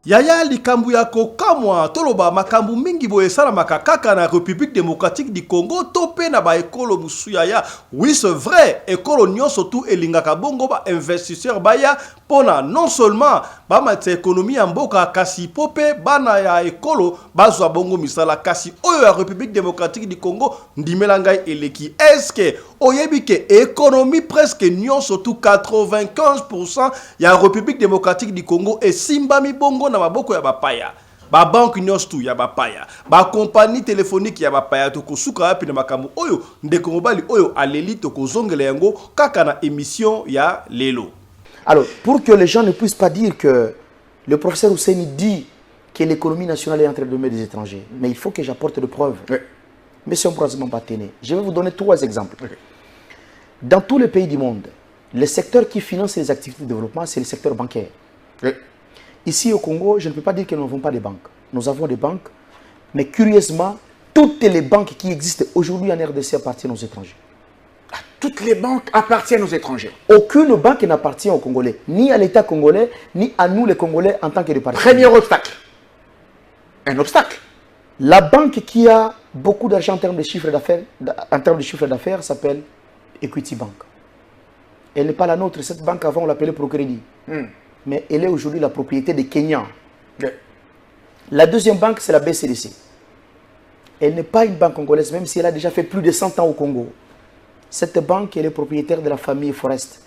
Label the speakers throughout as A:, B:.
A: Yaya likambu ya kokamwa toloba makambu mingi boye sala makakaka na République démocratique du Congo topé na ba ekolo musu yaya. Oui c'est vrai, ekolo nyonso tout elingaka bongo ba investisseur baya pona non seulement ba mate économie ya mboka kasi popé bana ya ekolo bazwa bongo misala kasi oyo ya République démocratique du Congo ndimela ngai eleki. Est-ce que oyebi ke économie presque nyonso tout 95% ya République démocratique du Congo et simbami bongo na maboko ya bapaya ba banque nyonso tu ya bapaya ba compagnie téléphonique ya bapaya to kosuka yapi na makambo oyo ndeko mobali oyo aleli to kozongela yango kaka na émission ya lelo.
B: Alors pour que les gens ne puissent pas dire que le professeur Ousseini dit que l'économie nationale est entre les mains des étrangers, mais il faut que j'apporte des preuves. Oui. Monsieur Mbrazima Patene, je vais vous donner 3 exemples. Okay. Dans tous les pays du monde, le secteur qui finance les activités de développement, c'est le secteur bancaire. Oui. Ici au Congo, je ne peux pas dire que nous n'avons pas de banques. Nous avons des banques, mais curieusement, toutes les banques qui existent aujourd'hui en RDC appartiennent aux étrangers.
C: Toutes les banques appartiennent aux étrangers.
B: Aucune banque n'appartient aux Congolais, ni à l'État congolais, ni à nous les Congolais en tant que partenaires.
C: Premier obstacle. Un obstacle.
B: La banque qui a beaucoup d'argent en termes de chiffre d'affaires, s'appelle Equity Bank. Elle n'est pas la nôtre. Cette banque avant on l'appelait Procrédit. Mais elle est aujourd'hui la propriété des Kenyans. La deuxième banque, c'est la BCDC. Elle n'est pas une banque congolaise, même si elle a déjà fait plus de 100 ans au Congo. Cette banque, elle est propriétaire de la famille Forest.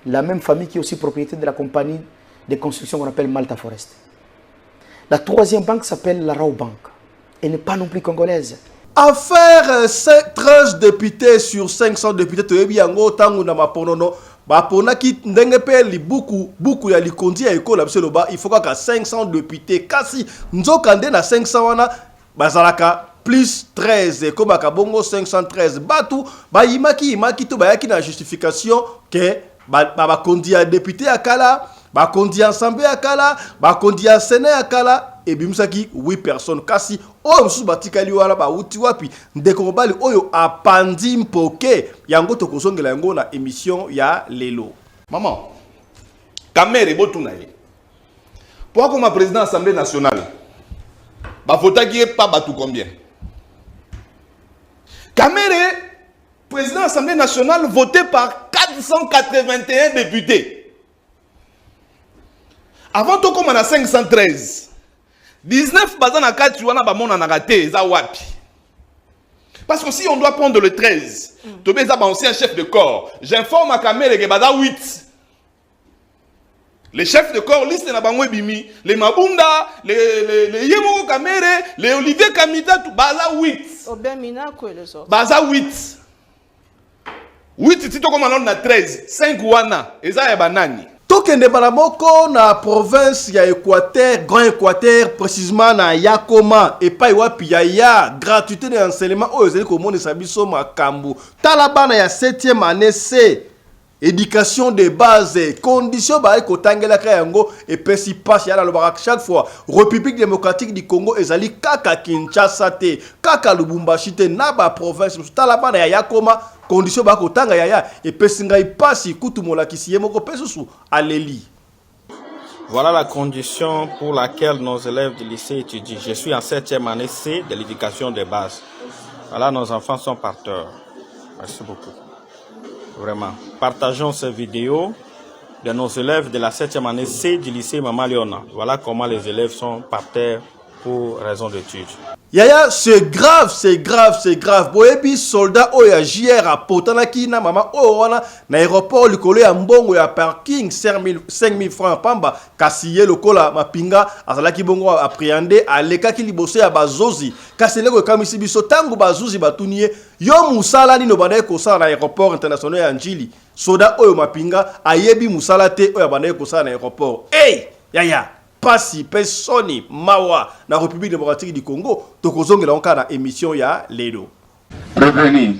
B: La même famille qui est aussi propriétaire de la compagnie de construction qu'on appelle Malta Forest. La troisième banque s'appelle la Rao Bank. Elle n'est pas non plus congolaise.
A: Affaire 13 députés sur 500 députés, tu es bien en tango na maponono. Ba pona ki ndenge pe li buku ya likondi ya ekola biselo ba il faut ka 500 députés kasi nzokande na 500 wana bazalaka plus 13 comme akabongo 513 batu ba imaki to ba yaki na justification que ba kondi ya député akala ba kondi ensemble akala ba kondi ya sénat akala et bimsaki 8 personnes kasi oyo musu batikali wala ba uti wapi ndeko mobali oyo apandi mpoke yango to kozongela yango na émission ya lelo.
D: Maman Kamere botuna ye pour comme président de l'Assemblée nationale ba votaki pas batu combien Kamere président de l'Assemblée nationale voté par 481 députés avant to comme on a 513 19 bazana kati wana ba mona na raté za wapi. Parce que si on doit prendre le 13, Tobé za ba ancien chef de corps, j'informe à Kamere que baza 8. Les chefs de corps liste na bango bimi, les Mabunda, les Yemo Kamere, les Olivier Kamita tout baza 8.
E: Obemina ko le so.
D: Baza 8. 8 tito comme on a 13, 5 wana eza ya banani.
A: Tokende balamoko na province ya Équateur, Grand Équateur, précisément na Yakoma et pa wapi ya gratuité de enseignement oyo zeli ko moni sabiso makambu. Talabana ya 7e année C. Éducation de base, conditions ba ko tangela ka yango et pesi passe ya la lobaka chaque fois. République démocratique du Congo ezali kaka Kinshasa te, kaka Lubumbashi te na ba province talabana ya Yakoma. Condition ba ko tanga yaya et pesinga ipasi kutu molakisi yemoko pesusu aleli.
F: Voilà la condition pour laquelle nos élèves du lycée étudient. Je suis en 7e année C de l'éducation de base. Voilà, nos enfants sont parteurs. Merci beaucoup. Vraiment. Partageons ces vidéos de nos élèves de la 7e année C du lycée Mama Léona. Voilà comment les élèves sont parteurs pour raison d'études.
A: Yaya, c'est grave, c'est grave, c'est grave. Boyebi soldat oya JR a potanaki na mama wana na aéroport likolo ya mbongo ya parking 5000 francs pamba kasiye lokola mapinga azalaki bongo appréhender alekaki liboso ya bazozi kaseleko kamisi biso tango bazozi batuniye yo musala nino banaye kosala na aéroport international ya Njili soldat oyo mapinga ayebi musala te oyo banaye kosala na aéroport. Hey yaya pasi pesoni mawa na République démocratique du Congo tokozongela onka na émission ya lelo.
G: Prévenir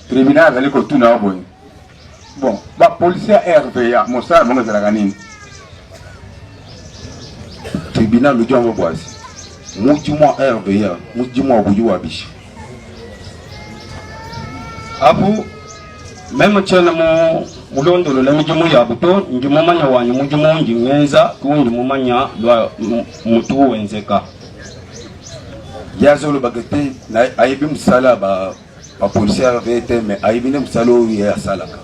G: tribunal ali ko tuna boy. Bon, ba policier RVA mosala monga za ganini. Tribunal lu jongo boisi. Muti mo RVA, muti mo buju wabishi. Abu même tchana mo
E: mulondo lo lamijumu ya buto njimumanya wanyu mujumu njingenza kundi mumanya lwa mutu wenzeka
G: yazo lo bagate na aibi musala ba policier vete mais aibi ne musalo ya salaka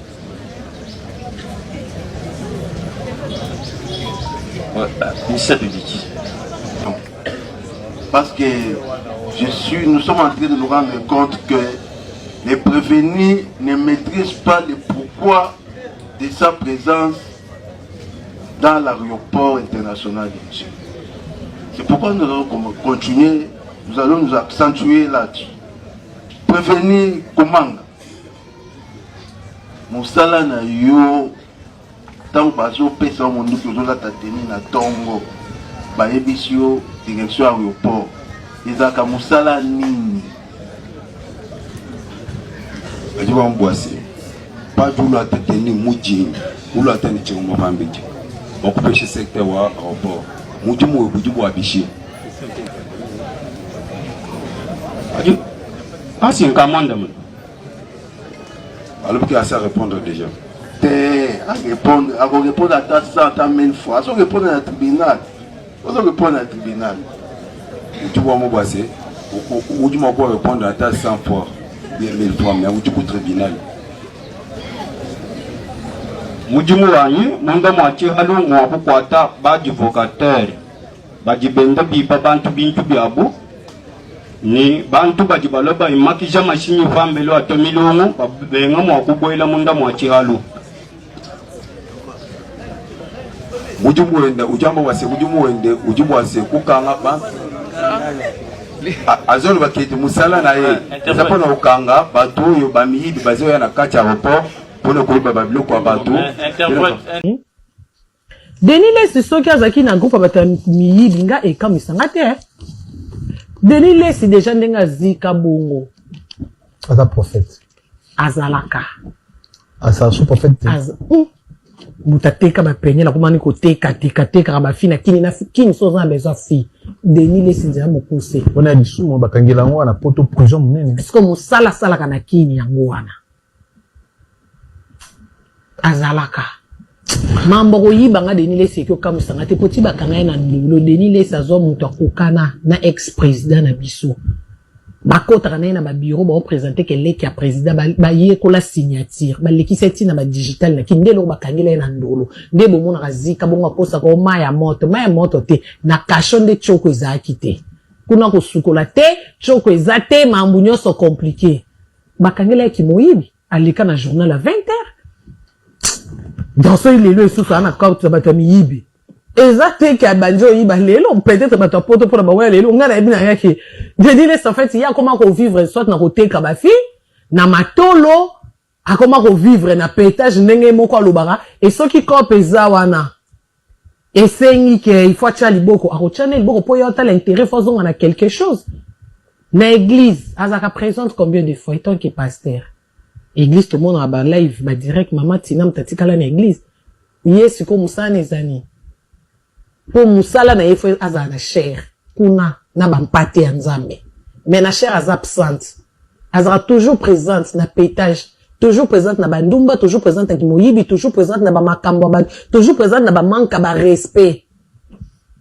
H: parce que nous sommes en train de nous rendre compte que les prévenus ne maîtrisent pas le pourquoi de sa présence dans l'aéroport international de Dieu. C'est pourquoi nous allons continuer, nous allons nous accentuer là-dessus. Prévenir comment Moussala na yo tant bazo pesa mondu que zola tateni na tongo ba ebisio direction aéroport ezaka Moussala nini
G: ajiwa mbwasi pas tout la tateni muji ulo atani chimo mambiji okupesha secteur wa aéroport mujimu bujibu abishi
E: aji asi nkamanda man
G: alors qu'il a ça répondre déjà
H: à répondre à ta 100 000 fois, à répondre à un tribunal. À répondre à un tribunal.
G: Tu vois mon boissé, ou tu m'as répondre à ta 100 fois, bien 1000 fois, mais où tu peux tribunal.
E: Mujimu wanyu munda mwachi halu mwapu kwata baji vocateur baji benda bipa bantu bintu biabu ni bantu baji baloba imakija mashini vambelo atomilungu benga mwakuboila munda mwachi halu
G: mujimu wende ujambo wase mujimu wende ujimu wase kukanga ba azolo baketi musala na ye zapo na ukanga batu yo bamiyibi bazo ya na kacha ropo pona kuiba babilo kwa batu
I: Denis Lesi soki azaki na groupe bata miyibi nga ekamisanga te Denis Lesi déjà ndenga zika bongo
J: Aza prophète
I: azalaka
J: asa sous prophète
I: mutateka bapenye la komani ko teka ba fina kini soza besoin fi Denis Lesi nzela mokuse
J: on a dit souvent bakangela ngo na poto prison munene
I: parce que musala sala kana kini yango wana azalaka mambo koyiba nga Denis Lesi ko kamusanga te poti bakanga na ndolo Denis Lesi azo mutu akokana na ex président na biso bakota kana na ba bureau ba présenter que leki ya président ba yekola signature ba leki seti na ba digital na kindelo bakangela na ndolo ndebo mona kazika bonga posa ko maya moto te na cachon de choko ezaki te kuna ko sukola te choko ezate mambu nyoso compliqué bakangela ki moyibi alika na journal à 20h dans ce lelo esusu ana carte batami yibi exacte ka banjo yiba lelo peut-être bato poto pour ba wele lelo ngana ebina yake je dis les en fait il y a comment ko vivre soit na côté ka ba fi na matolo a comment ko vivre na pétage ndenge moko alobara et ceux qui kopeza wana et sengi que il faut tcha liboko a kochana liboko po yota l'intérêt faut zonga na quelque chose na église azaka présente combien de fois étant que pasteur église tout le monde a live ba direct maman tina mtatikala na église yesu ko musane zani po musala na yefo azana cher kuna na bampate ya nzambe mais na cher az absente azara toujours présente na pétage toujours présente na bandumba toujours présente na moyibi toujours présente na ba makambo toujours présente na ba manque ba respect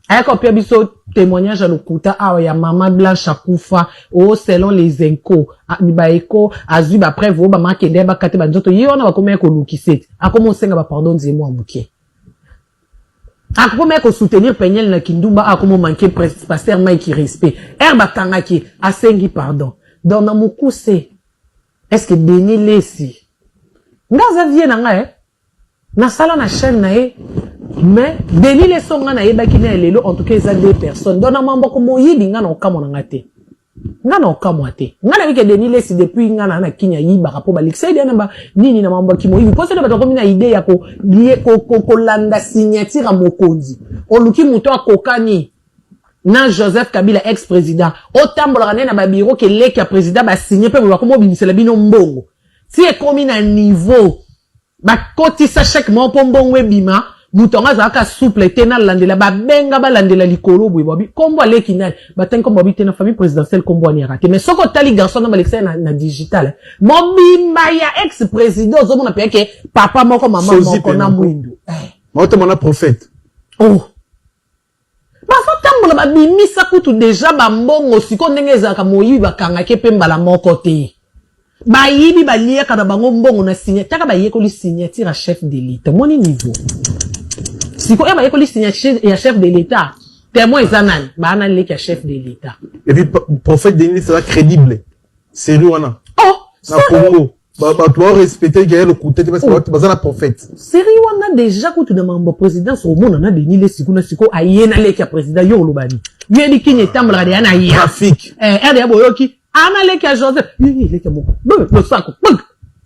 I: ayako pia biso témoignage à lokuta awa ya mama Blanche akufa selon les échos ba écho azu ba preuve ba makende ba kate ba nzoto yona ba komeka ko lukisete akomo senga ba pardon nzemo amuke akomeka ko soutenir penyel na kindumba akomo manquer pasteur Mike respect ba kangaki asengi pardon donc na mukuse est-ce que Denis Lesi ngaza vie na nga na sala na chaîne na mais Denis Lesi nga na yebaki na lelo en tout cas ça deux personnes donc na mambo ko moyibi nga na okamo na ngate nga na okamo ate nga na wike Denis Lesi depuis nga na kinya yiba rapo ba liksaidi na ba nini na mambo ki moyibi parce que ba to na idée ya ko lié ko landa signature mokonzi oluki muto akokani na Joseph Kabila ex-président otambola na ba bureau ke leki ya président ba signer pe ba ko mobinisela bino mbongo si e komi na niveau ba kotisa chaque mois po mbongo ebima Moutonga zaka souple tena landela ba benga ba landela likolo boy bobi kombo ale kinal baten kombo bobi tena famille présidentielle kombo ani raté mais soko tali garçon na balexé na digital mobimba ya ex président zo mona peke papa moko maman moko na mwindu
J: Moi mon prophète.
I: oh baso tambola ba bimisa kutu déjà ba mbongo siko ndenge ezaka moyibi bakanga ke pemba la moko te ba yibi ba lieka na bango mbongo na signature taka ba yekoli signature à chef de l'État moni niveau siko eba yekoli signature ya chef de l'État témoin ezanan ba na leki ya chef de l'État
J: Et puis prophète Denis sera crédible. Sérieux wana.
I: oh
J: Na Congo. Bah tu dois respecter qu'il y a le côté parce que tu es prophète.
I: sérieux wana déjà kutu na mambo présidence au monde na Denis le siko ayena leki ya président yo lobani yeli kinye tambla de ana ya
J: Trafic.
I: erde ya boyoki ana leki ya Joseph leki ya moko le sako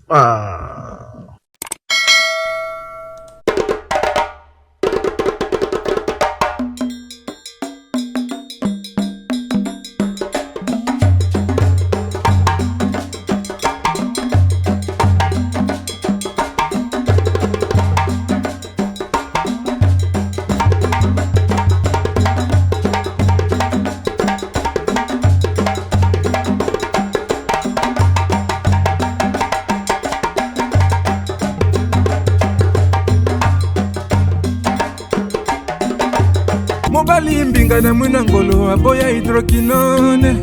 J: Ah.
K: mobali mbinga na mwina ngolo aboya hydroquinone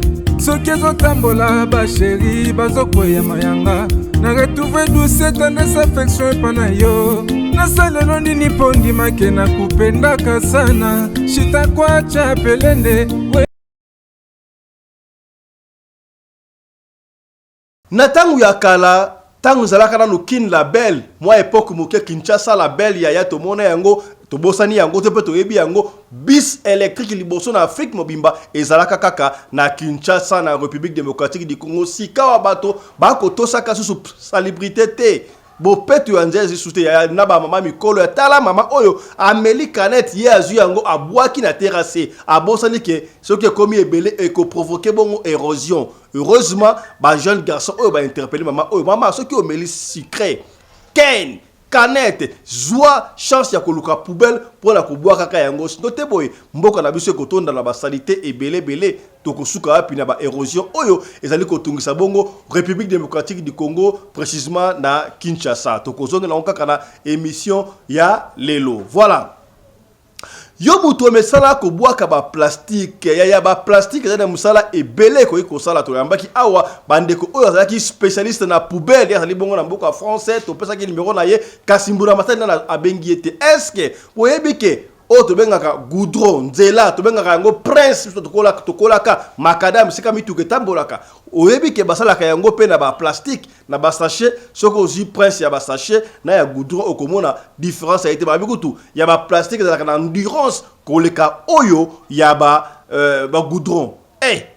K: soki ezotambola basheri bazokweya mayanga na retrouve douce tendresse affection epa na yo nasalelo nini mpo ndimake na kupendaka sana shitakwacha pelende
A: na tangu ya kala tangu zalaka nanu kin label mwa époque moke Kinshasa label ya tomona yango tobosani yango te pe toyebi yango bis électrique liboso na Afrique mobimba ezalaka kaka na Kinshasa na République démocratique du Congo sika wa bato bako tosaka susu salubrité te bo petu ya nzezi sute ya naba mama mikolo ya tala mama oyo ameli canette ye azu yango abwaki na terrasse abosani ke soki komi ebele eko provoquer bongo érosion heureusement ba jeune garçon oyo ba interpeller mama oyo mama soki omeli sucré ken canette joie chance ya koluka poubelle pour la koboa kaka yango note boy mboka na biso ekotonda na ba salité ebele tokosuka api na ba érosion oyo ezali kotungisa bongo République démocratique du Congo précisément na Kinshasa tokozonga na kaka na émission ya lelo voilà yo muto mesala ko boaka ba plastique ya ba plastique na musala ebele ko sala to yambaki awa bandeko oyo azaki spécialiste na poubelle ya bongo na mboka français to pesa ki numéro na ye kasimbura matani na abengi ete est-ce que oyebike o to bengaka goudron nzela to bengaka yango prince tokolaka macadam sika mituke tambolaka oyebike basalaka yango pe na ba plastique na ba sachet soko ozi prince ya ba sachet na ya goudron okomona différence a été ba bikutu ya ba plastique za na endurance koleka oyo ya ba goudron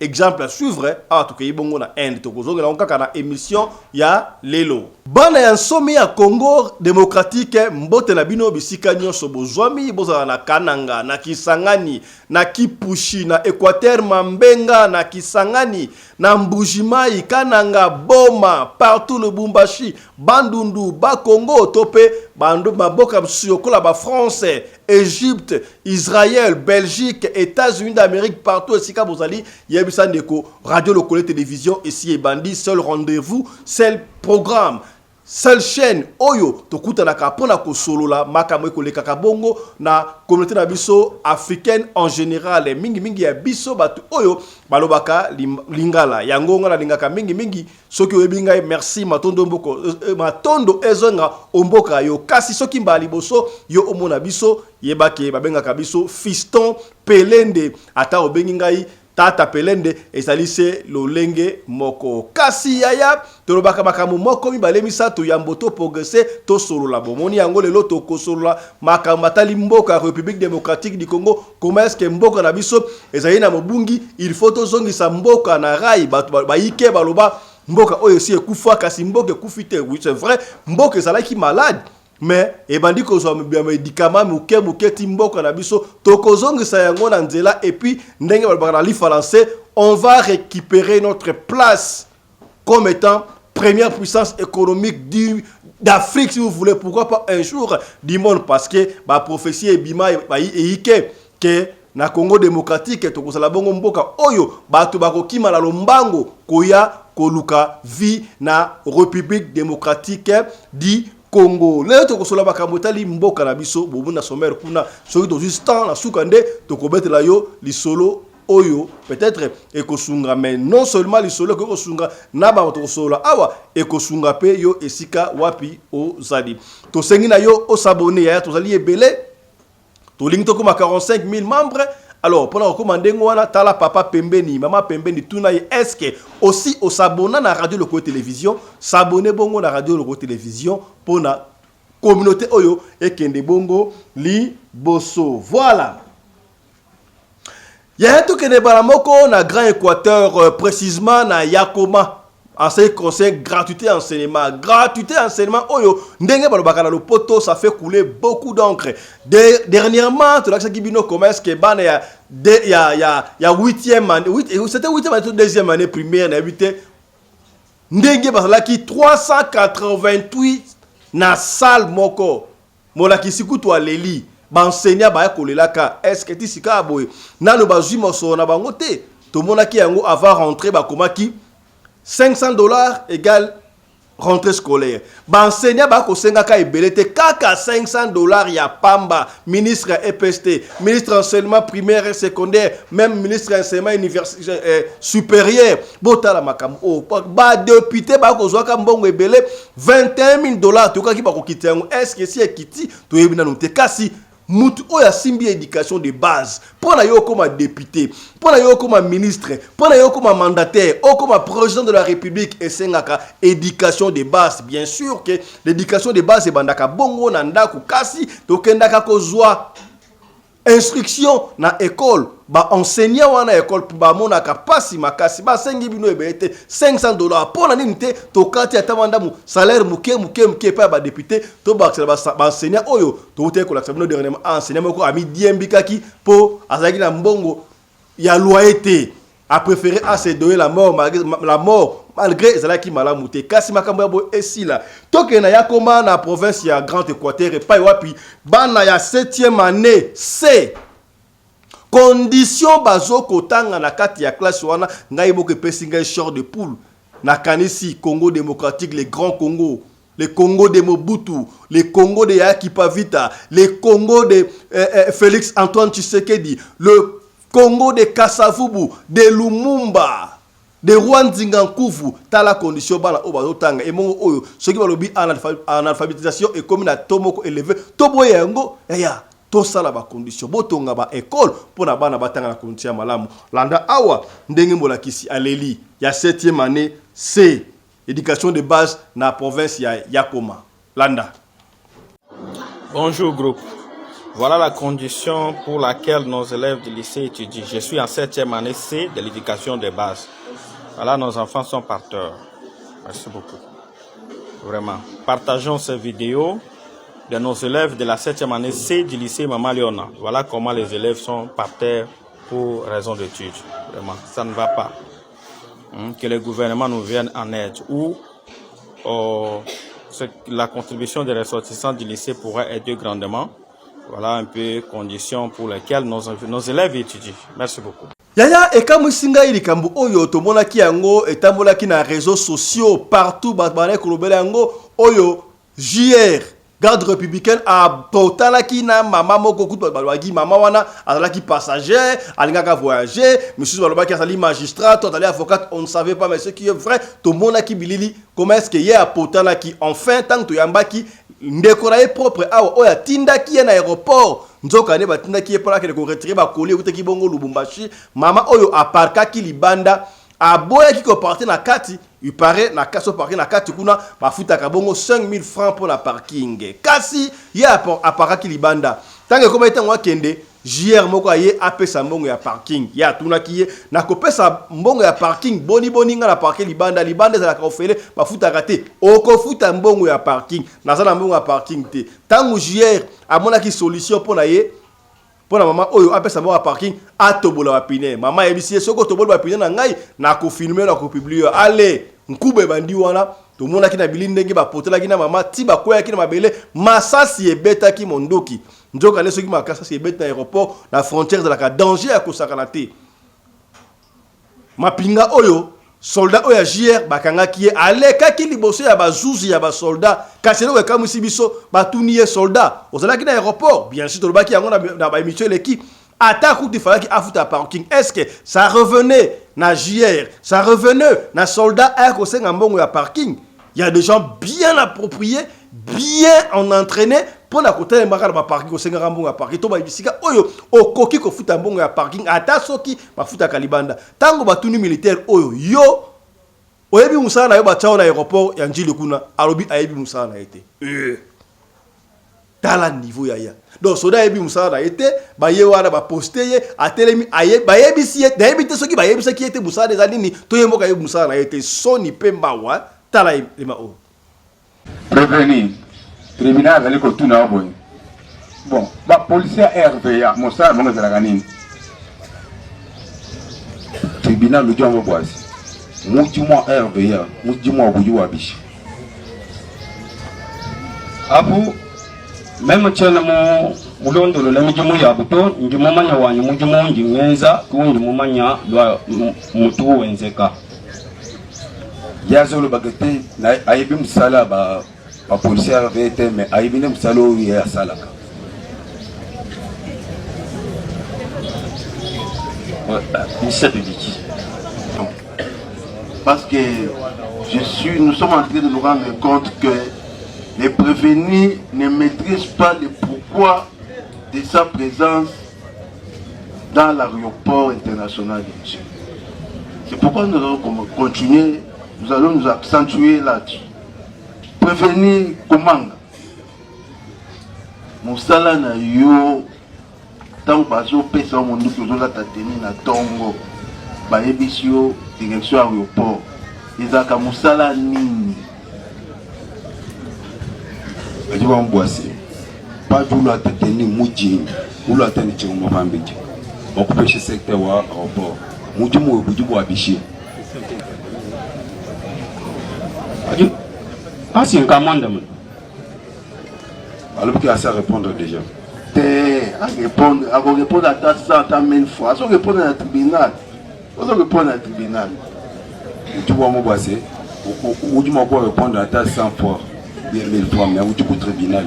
A: exemple à suivre ah to kay bongo na Inde to kozonga na kaka na émission ya lelo bana ya nsomi ya Congo démocratique mbote na bino bisika nyonso bozwami bozala na Kananga na Kisangani na Kipushi na Équateur Mambenga na Kisangani na Mbujimai Kananga Boma partout le Lubumbashi Bandundu ba Congo topé bandu maboka msuyokola ba France Égypte Israël Belgique États-Unis d'Amérique partout sika bozali yebisa ndeko radio locale télévision ici et bandi seul rendez-vous seul programme seule chaîne oyo tokutanaka pona ko solola makamwe koleka bongo na communauté na biso africaine en général mingi ya biso batu oyo balobaka lingala yango ngala lingaka mingi soki oyebinga merci matondo mboko matondo ezonga omboka yo kasi soki mbali boso yo omona biso yebake babengaka biso fiston pelende ata obengi ngai tata pelende esalise lolenge moko kasi yaya tolobaka makambo moko mibale misato ya mboto progresser to solola bomoni yango lelo to kosolola makambo atali mboka République démocratique du Congo comment est-ce que mboka na biso ezali na mobungi il faut to zongisa mboka na rai ba yike baloba mboka oyo si ekufa kasi mboka ekufite oui c'est vrai mboka ezalaki malade mais ebandi kozwa médicament muke timboka na biso tokozongisa yango na nzela et puis ndenge balobaka na li français on va récupérer notre place comme étant première puissance économique d'Afrique, si vous voulez, pourquoi pas un jour du monde, parce que la prophétie est bima et que na Congo démocratique to kozala bongo mboka oyo bato bakokima na lombango koya koluka vi na République démocratique du Congo. Leo to kosola bakamotali mboka na biso bobu na sommaire kuna soki to instant na sukande to kobetela yo lisolo oyo peut-être ekosunga, mais non seulement lisolo ekosunga na ba to kosola awa ekosunga pe yo esika wapi ozali to sengi na yo o s'abonner ya to zali ebele. To link to comme 45 000 membres. Alors, pour recommander, tala papa Pembeni, maman Pembeni, tout na est-ce que aussi au s'abonner à la radio loco télévision, s'abonner bongo à la radio loco télévision pour la communauté oyo et kende bongo li bosso. Voilà. Il y a un truc qui est balamoko na Grand Équateur, précisément na Yakoma. En ce qui concerne gratuité enseignement, oyo ndenge balobaka na lopoto, ça fait couler beaucoup d'encre. Dernièrement, tu l'as dit bino commerce que ban ya 8e année, c'était 8e année, 2e année primaire na 8e. Ndenge basalaki 388 na salle moko. Molaki sikutu aleli, ba enseignant ba kolelaka. Est-ce que tu sika boy? Na lo bazui moso na bango te. To monaki yango avant rentrer ba komaki $500 égale rentrée scolaire. Enseignant bako senga ka ebelete kaka $500 ya pamba, ministre EPST, ministre enseignement primaire et secondaire, même ministre enseignement universitaire supérieur. Botala makambo ba député bako zwaka mbongo ebele $21,000 to kaki bako kitengo. Est-ce que si ekiti to yebina no te kasi mutu oya simbi éducation de base pour na yo comme député, pour na yo comme ministre, pour na yo comme mandataire, ou comme président de la République et sengaka éducation de base. Bien sûr que l'éducation de base est bandaka bongo na ndaku kasi to kendaka kozwa instruction na école ba enseignant wana école ba monaka pasi makasi ba sengi bino ebete $500 pour na ninte to kati atamanda mu salaire muke pa ba député to ba enseignant oyo to te ko la sabino dernièrement enseignant moko ami diembikaki po azaki na mbongo ya loyauté a préféré à se donner la mort malgré ezalaki malamu te kasi makambo yabo esila toke na yakoma na province ya Grand Équateur et pa wapi bana ya 7e année C condition bazo kotanga na kati ya classe wana ngai boke pesinga short de poule na kanisi Congo démocratique, les grands Congo, les Congo de Mobutu, les Congo de Yaki Pavita, les Congo de Félix Antoine Tshisekedi, le Congo de Kasavubu, de Lumumba, de Rwandzingankuvu, t'as la condition bala obazotanga et mon oyo ce qui va lobby en alphabétisation et comme na tomoko élevé toboyengo ya to sala ba condition botonga ba école pour na bana batanga na condition malamu landa awa ndenge molakisi aleli ya 7e année C éducation de base na province ya Yakoma landa.
F: Bonjour groupe. Voilà la condition pour laquelle nos élèves du lycée étudient. Je suis en 7e année C de l'éducation de base. Voilà, nos enfants sont parteurs. Merci beaucoup. Vraiment. Partageons ces vidéos de nos élèves de la 7e année C du lycée Mama Léona. Voilà comment les élèves sont parteurs pour raison d'études. Vraiment, ça ne va pas. Que le gouvernement nous vienne en aide. Ou la contribution des ressortissants du lycée pourrait aider grandement. Voilà un peu conditions pour lesquelles nos élèves étudient. Merci beaucoup.
A: Yaya ekamusinga ilikambu oyo tomonaki yango etambolaki na réseaux sociaux partout batbane kolobela yango oyo JR garde républicaine a portalaki na mama moko kutu balwagi mama wana azalaki passager alingaka voyager monsieur balobaki azali magistrat toi allé avocate on ne savait pas mais ce qui est vrai tomonaki bilili comment est-ce que hier portalaki enfin tant to yambaki ndekoraye propre awa oya tindaki na aéroport nzoka ne batindaki epala ke ko retirer ba coller utaki bongo Lubumbashi mama oyo aparkaki libanda aboya ki ko partir na kati il paraît na kaso parking na kati kuna bafuta ka bongo 5 000 francs pour la parking kasi ya aparkaki libanda tange koma etango akende JR moko aye apesa mbongo ya parking ya tunaki ye na kopesa mbongo ya parking boni nga na parking libanda za ka ofele bafuta kate okofuta mbongo ya parking na za mbongo ya parking te tango JR amonaki solution pour na ye pona mama oyo apesa mbongo ya parking atobola wapine mama ebisi soko tobola wapine na ngai na ko filmer na ko publier allez nkube bandi wana to mona ki na bilinde ngi ba potela ki na mama ti ba koya ki na mabele masasi ebeta ki mondoki njoka leso ki makasa si ebeta aéroport na frontière de la danger ya kosakana te mapinga oyo soldat oya JR bakanga ki aleka ki liboso ya bazuzi ya ba soldat kaselo we kamusi biso batuni ye soldat ozala ki na aéroport bien sûr tolobaki yango na ba émission l'équipe attaque ou fallait qu'il afoute à parking est-ce que ça revenait na JR ça revenait na soldat air ko senga mbongo ya parking il y a des gens bien appropriés bien entraînés pour la côté de ma parking ko senga mbongo ya parking to ba bisika oyo okoki ko futa mbongo ya parking ata soki ba futa kalibanda tango batuni militaire oyo yo oyebi musala na yo ba chao na aéroport ya njili kuna alobi ayebi musala na été tala niveau ya donc soda yebi musala na été ba ye wana ba poster ye atelemi aye ba yebi si na yebi te soki ba yebi soki était musala des anini to yembo ka yebi musala na été soni pemba wa tala lema o
C: prévenir tribunal ali ko tuna boy bon ba policier RVA musala monga za ganini
G: tribunal le diamo boisi mujimo RVA mujimo abuju wabishi
E: abu même tchana mo mulondolo la mijumu ya buto njumu manya wanyu mujumu njingenza kundi mumanya lwa mutu wenzeka
G: yazolo bagate na ayibi musala ba policier RVT mais ayibi ne musalo ya salaka
H: parce que nous sommes en train de nous rendre compte que les prévenus ne maîtrisent pas le pourquoi de sa présence dans l'aéroport international de Niger. C'est pourquoi nous allons continuer, nous allons nous accentuer là-dessus. Prévenir comment Moussala na yo tant bazo pesa mondu ko zola tateni na tongo ba ebisio direction aéroport ezaka Moussala nini
G: ajiwa mbwasi pas du la tateni muji ulo atani chimo mafambiji okupesha secteur wa aéroport mujimu obujibu abishi
E: aji asi nkamanda mun
G: alors qu'il a à répondre déjà
H: à répondre à ta 100 000 fois à répondre à tribunal
G: tu vois mon boissé ou du moins répondre à ta 100 fois bien 1000 fois mais ou du coup tribunal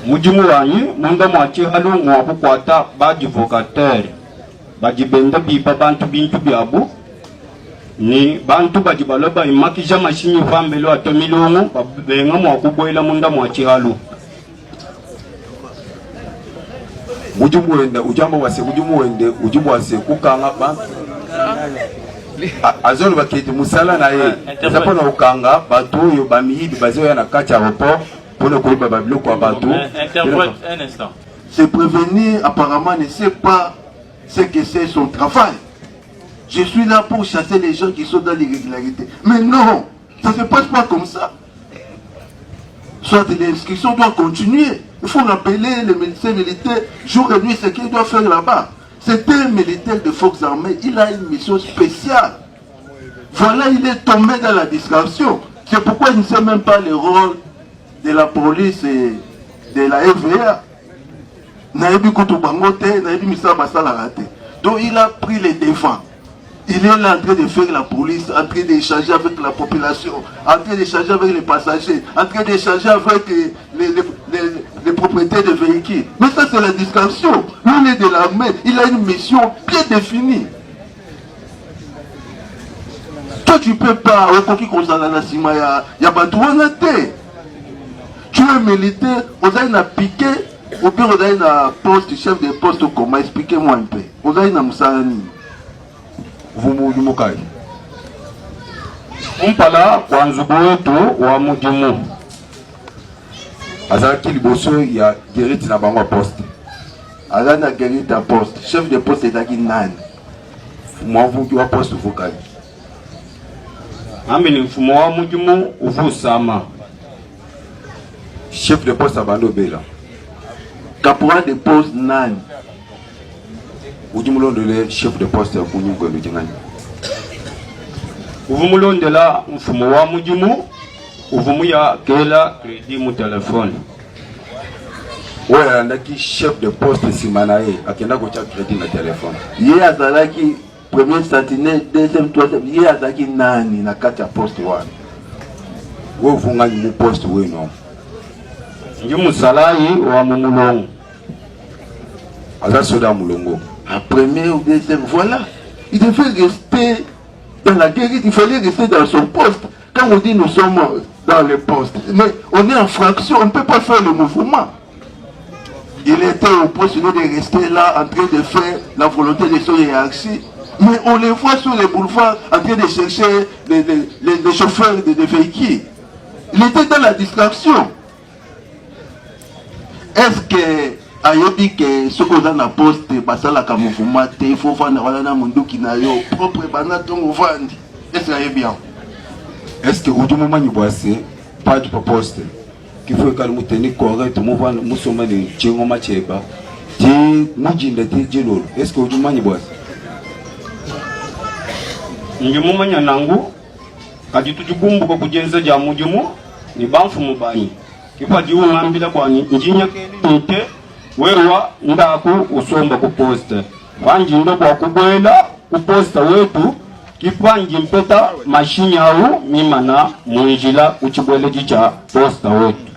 E: mujimu wanyu munda mwachi halu mwabu kwata ba advocateur ba jibenda bipa bantu bintu biabu ni bantu bajibaloba imakija mashini vambelo atomilungu benga mwakuboila munda mwachi halu
G: mujimu wende ujambo wase mujimu wende ujimu wase kukanga ba azolo baketi musala na ye zapona ukanga batu yo bamiyibi bazo ya na kacha aéroport pour ne couper babilo kwa batu
F: un instant
H: se prévenir apparemment ne sait pas ce que c'est son travail. Je suis là pour chasser les gens qui sont dans l'irrégularité. Mais non, ça ne se passe pas comme ça. Soit l'inscription doit continuer. Il faut rappeler les médecins militaires jour et nuit ce qu'ils doivent faire là-bas. C'est un militaire de forces armées. Il a une mission spéciale. Voilà, il est tombé dans la discrétion. C'est pourquoi il ne sait même pas le rôle de la police et de la FVA. Donc il a pris les devants. Il est là en train de faire la police, en train d'échanger avec la population, en train d'échanger avec les passagers, en train d'échanger avec les propriétaires de véhicules. Mais ça c'est la discrétion. Lui il est de l'armée, il a une mission bien définie. Toi tu peux pas, tu es militaire, on a une piqué, ou bien on a une poste, chef de poste, comment expliquez-moi un peu. On a une Moussani.
G: Vumukai.
E: Umpala kwa nzugu wetu wa mujimu
G: azaki liboso ya Gerrit na bango poste
H: azana Gerrit à poste chef de poste ezaki nani
G: mwavuki wa poste Vukai
E: ambi ni mfumo wa mujimu uvusama
G: chef de poste abando bela
H: caporal de poste nani
G: ujimulondo le chef de poste ya kunyungo ndingani
E: uvumulondela mfumo wa mujimu uvumu ya kela crédit mu téléphone.
G: Ouais, andaki chef de poste simanae akenda ko cha crédit na téléphone.
H: Yé azalaki premier sentinelle, deuxième, troisième, yé azalaki nani na kati ya poste wana.
G: Wo vunga mu poste we no.
E: Ngi musalai wa mumulongo.
G: Aza soda mulongo.
H: Un premier ou deuxième, voilà. Il devait rester dans la guerre, il fallait rester dans son poste. Quand on dit nous sommes dans le poste, mais on est en fraction, on ne peut pas faire le mouvement. Il était au poste de rester là en train de faire la volonté de son hiérarchie. Mais on les voit sur les boulevards en train de chercher les chauffeurs de véhicules. Il était dans la distraction. Est-ce que ayobi que ce qu'on a dans la poste, basala ka mouvement, il faut faire na mundu qui na yo propre banaton vandi. Est-ce que bien?
G: Est-ce que au moment ni boissé pas du poste qu'il faut que nous tenir correct mouvement nous sommes de chengo macheba. Ti mujinda ti jelo. Est-ce que au moment ni boissé
E: ngi mumanya nangu kati tujibumbu ko kujenza ja mujimu ni banfu mubani kipa jiwu ngambila kwani njinya kelite wewa ndaku usomba ku poste wanji ndo kwa kubwela ku poste wetu kipa njimpeta mashini au mimana munjila uchibwele jicha poste wetu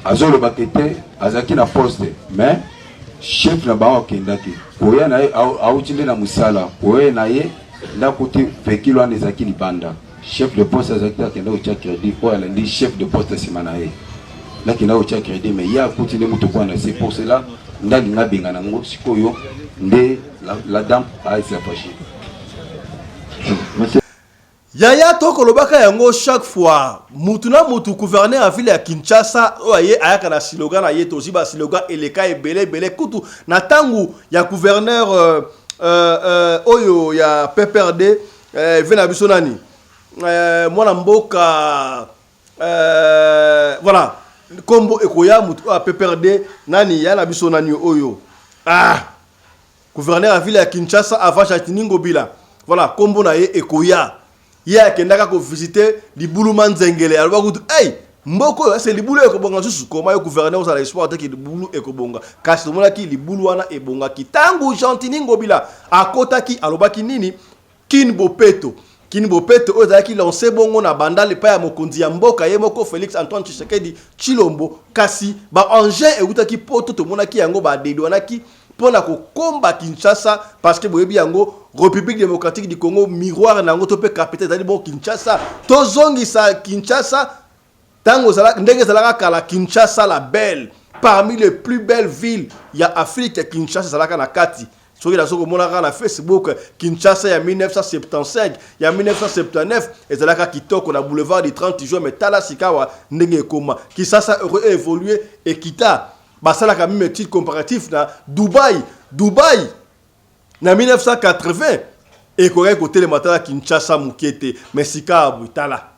G: azolo bakete azaki na poste mais chef na bawa kendaki koya na au chinde na musala koya na ye là côté véhicule on ezaki libanda chef de poste azaki akenda ucha crédit quoi elle dit chef de poste simanae là kenda ucha crédit mais ya continue muto kwa na c'est pour cela ndali ngabenga nango sikoyo nde la dame a été fâchée.
A: Yaya toko lobaka yango chaque fois mutuna mutu gouverneur à ville ya Kinshasa oye ayaka na slogan na yeto ziba slogan eleka ebele bele kutu na tangu ya gouverneur oyo ya PPRD vena biso nani mwana mboka voilà kombo ekoya mutu a PPRD nani ya na biso nani oyo gouverneur à ville ya Kinshasa avant Chatiningo bila voilà kombo na ye ekoya ye akendaka ko visiter libulu manzengele alba kutu hey mboko c'est libulu ekobonga susu koma yo gouverneur za l'espoir te ki libulu ekobonga kasi tomona ki libulu wana ebonga kitangu Chatiningo bila akotaki alobaki nini Kinbopeto ozaki lancé bongo na banda le pa ya mokonzi ya mboka ye moko Félix Antoine Tshisekedi Chilombo kasi ba engin eutaki poto tomona ki yango ba dedwanaki pona ko komba Kinshasa parce que boyebi yango République démocratique du Congo miroir nango to pe capitale dali bon Kinshasa tozongisa Kinshasa tango zala ndenge zalaka kala Kinshasa la belle parmi les plus belles villes ya Afrique Kinshasa zalaka na kati soki la soko monaka na Facebook Kinshasa ya 1975 ya 1979 ezalaka kitoko na boulevard du 30 juin mais tala sikawa ndenge koma Kinshasa aurait évolué et kita basala ka même titre comparatif na Dubaï na 1980 et korea côté le matala Kinshasa mukete mais sika butala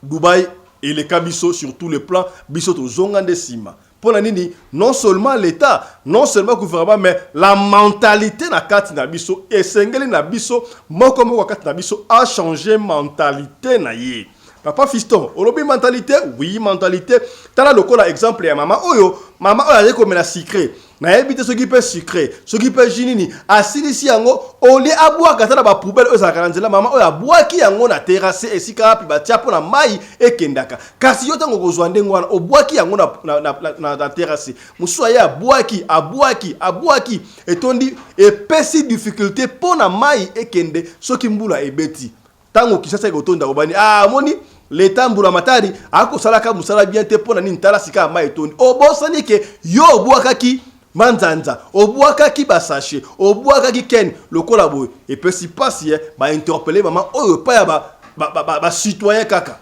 A: Dubaï et les kabiso sur tous les plans biso to zonga ndesima pour la nini non seulement l'état non seulement le gouvernement mais la mentalité na kati na biso et sengeli na biso moko kati na biso a changé mentalité na ye papa fiston olobi mentalité oui mentalité tala lokola exemple ya mama oyo a comme la secret na ebite ce qui peut secret ce qui peut jinini asilisi yango oli abwa katala ba poubelle oza karanzela mama oyo abwaki yango na terrasse esika api batia pona mai ekendaka kasi yo tango kozwa ndengo wana obwaki yango na terrasse musuwa ya abwaki etondi epesi difficulté pona mai ekende soki mbula ebeti tango Kinshasa ekotonda obani moni l'état mbula matari akosalaka musala bien te pona nini tala sika mai etondi obosani ke yo obwakaki manzanza obwakaki basache obwakaki ken lokola boy et puis si passe ba interpeller maman oyo pa ya ba citoyen kaka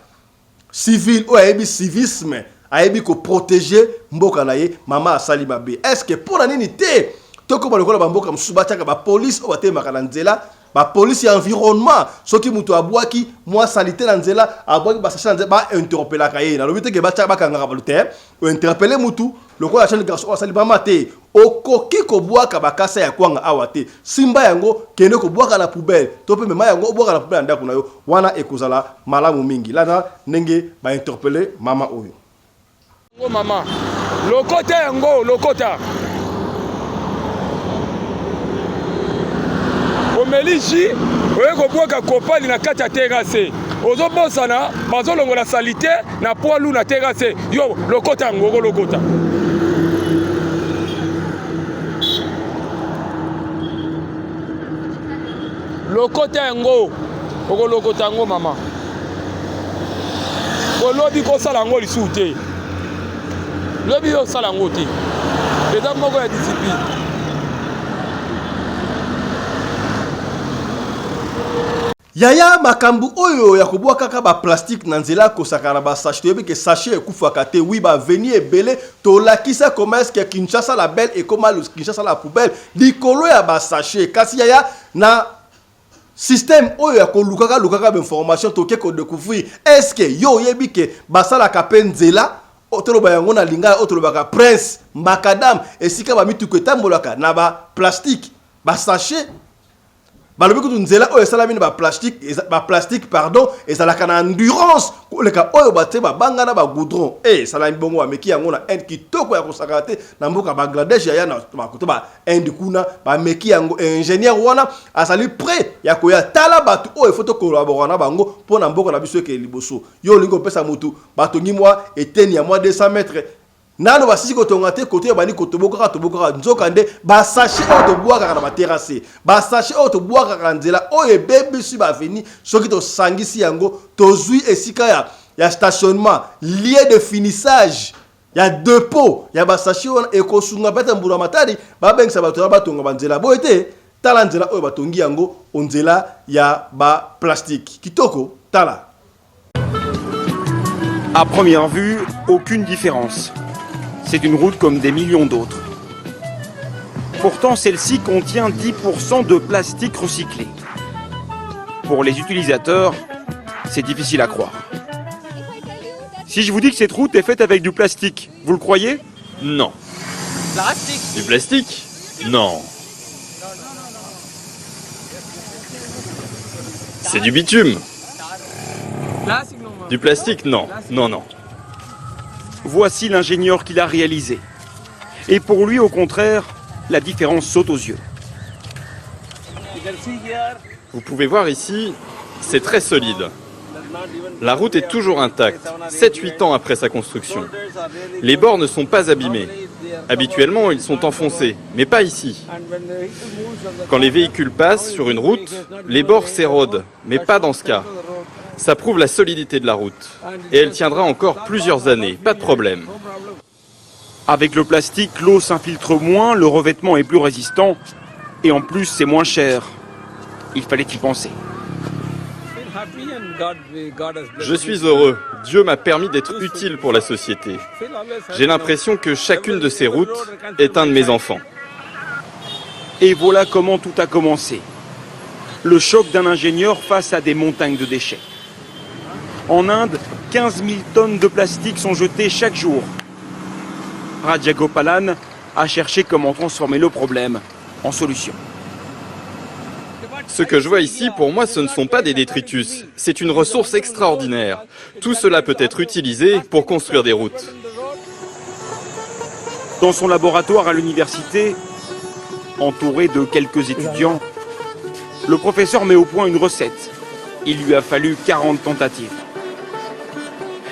A: civil o ayebi civisme ayebi ko protéger mboka na ye mama asali mabe est-ce que pour la nini te toko ba lokola ba mboka msuba ba police o bate makala nzela ba police ya environnement soki mutu abwaki moi salité na nzela abwaki basache na nzela ba interpeller ka ye na lobite ke ba kanga ba lute o interpeller mutu lokola chaîne garçon asali ba mate okoki kobwaka bakasa ya kwanga awa te simba yango kende kobwaka na poubelle to pe mema yango obwaka na poubelle ndako na yo wana ekozala malamu mingi lana ndenge ba interpeller mama oyo
L: ngo mama lokota yango lokota omelishi oye kobwaka kopali na kati ya terrasse ozobosana bazolongola salite na poilu na terrasse yo lokota yango lokota lokota yango okolokota yango mama kolobi kosala yango lisusu te lobi yosala yango te eza moko ya discipline
A: yaya makambu oyo ya kobwa kaka ba plastique na nzela kosaka na ba sachet toyebi ke sachet ekufaka te oui ba veni ebele tolakisa comment est-ce que Kinshasa la belle et comment Kinshasa la poubelle likolo ya ba sachet kasi yaya na système oyo ya kolukaka lukaka ba information toke ko découvrir est-ce que yo yebi ke basala ka nzela otoloba yango na linga otolobaka prince makadam esika ba mituko etambolaka na ba plastique ba sachet balobi kutu nzela oyo esalami na ba plastique pardon ezalaka na endurance koleka oyo bate babanga na ba goudron salami bongo bameki yango na inde kitoko ya kosaka te na mboka Bangladesh yaya na bakoto ba inde kuna bameki yango ingénieur wana azali prêt ya koya tala bato oyo foto collaborer na bango po na mboka na biso ke liboso yo lingo pesa mutu batongi mwa eteni ya mwa 200 mètres nano basisi kotonga te kote bani kotoboka nzokande ba sachet auto boaka na terrasse ba sachet auto boaka nzela oye bebe si ba veni soki to sangisi yango tozui esika ya stationnement lieu de finissage ya dépôt ya ba sachet on ekosunga beta mbula matari ba bengisa bato batonga banzela boyete tala nzela oyo batongi yango onzela ya ba plastique kitoko tala.
M: À première vue, aucune différence. C'est une route comme des millions d'autres. Pourtant, celle-ci contient 10% de plastique recyclé. Pour les utilisateurs, c'est difficile à croire. Si je vous dis que cette route est faite avec du plastique, vous le croyez? Non.
N: Plastique.
M: Du plastique? Non. C'est du bitume.
N: Plastique, non.
M: Du plastique? Non. Non, non. Voici l'ingénieur qui l'a réalisé. Et pour lui, au contraire, la différence saute aux yeux.
O: Vous pouvez voir ici, c'est très solide. La route est toujours intacte, 7-8 ans après sa construction. Les bords ne sont pas abîmés. Habituellement, ils sont enfoncés, mais pas ici. Quand les véhicules passent sur une route, les bords s'érodent, mais pas dans ce cas. Ça prouve la solidité de la route. Et elle tiendra encore plusieurs années, pas de problème.
M: Avec le plastique, l'eau s'infiltre moins, le revêtement est plus résistant, et en plus c'est moins cher. Il fallait y penser.
O: Je suis heureux. Dieu m'a permis d'être utile pour la société. J'ai l'impression que chacune de ces routes est un de mes enfants.
M: Et voilà comment tout a commencé. Le choc d'un ingénieur face à des montagnes de déchets. En Inde, 15 000 tonnes de plastique sont jetées chaque jour. Rajagopalan a cherché comment transformer le problème en solution.
O: Ce que je vois ici, pour moi, ce ne sont pas des détritus. C'est une ressource extraordinaire. Tout cela peut être utilisé pour construire des routes.
M: Dans son laboratoire à l'université, entouré de quelques étudiants, le professeur met au point une recette. Il lui a fallu 40 tentatives.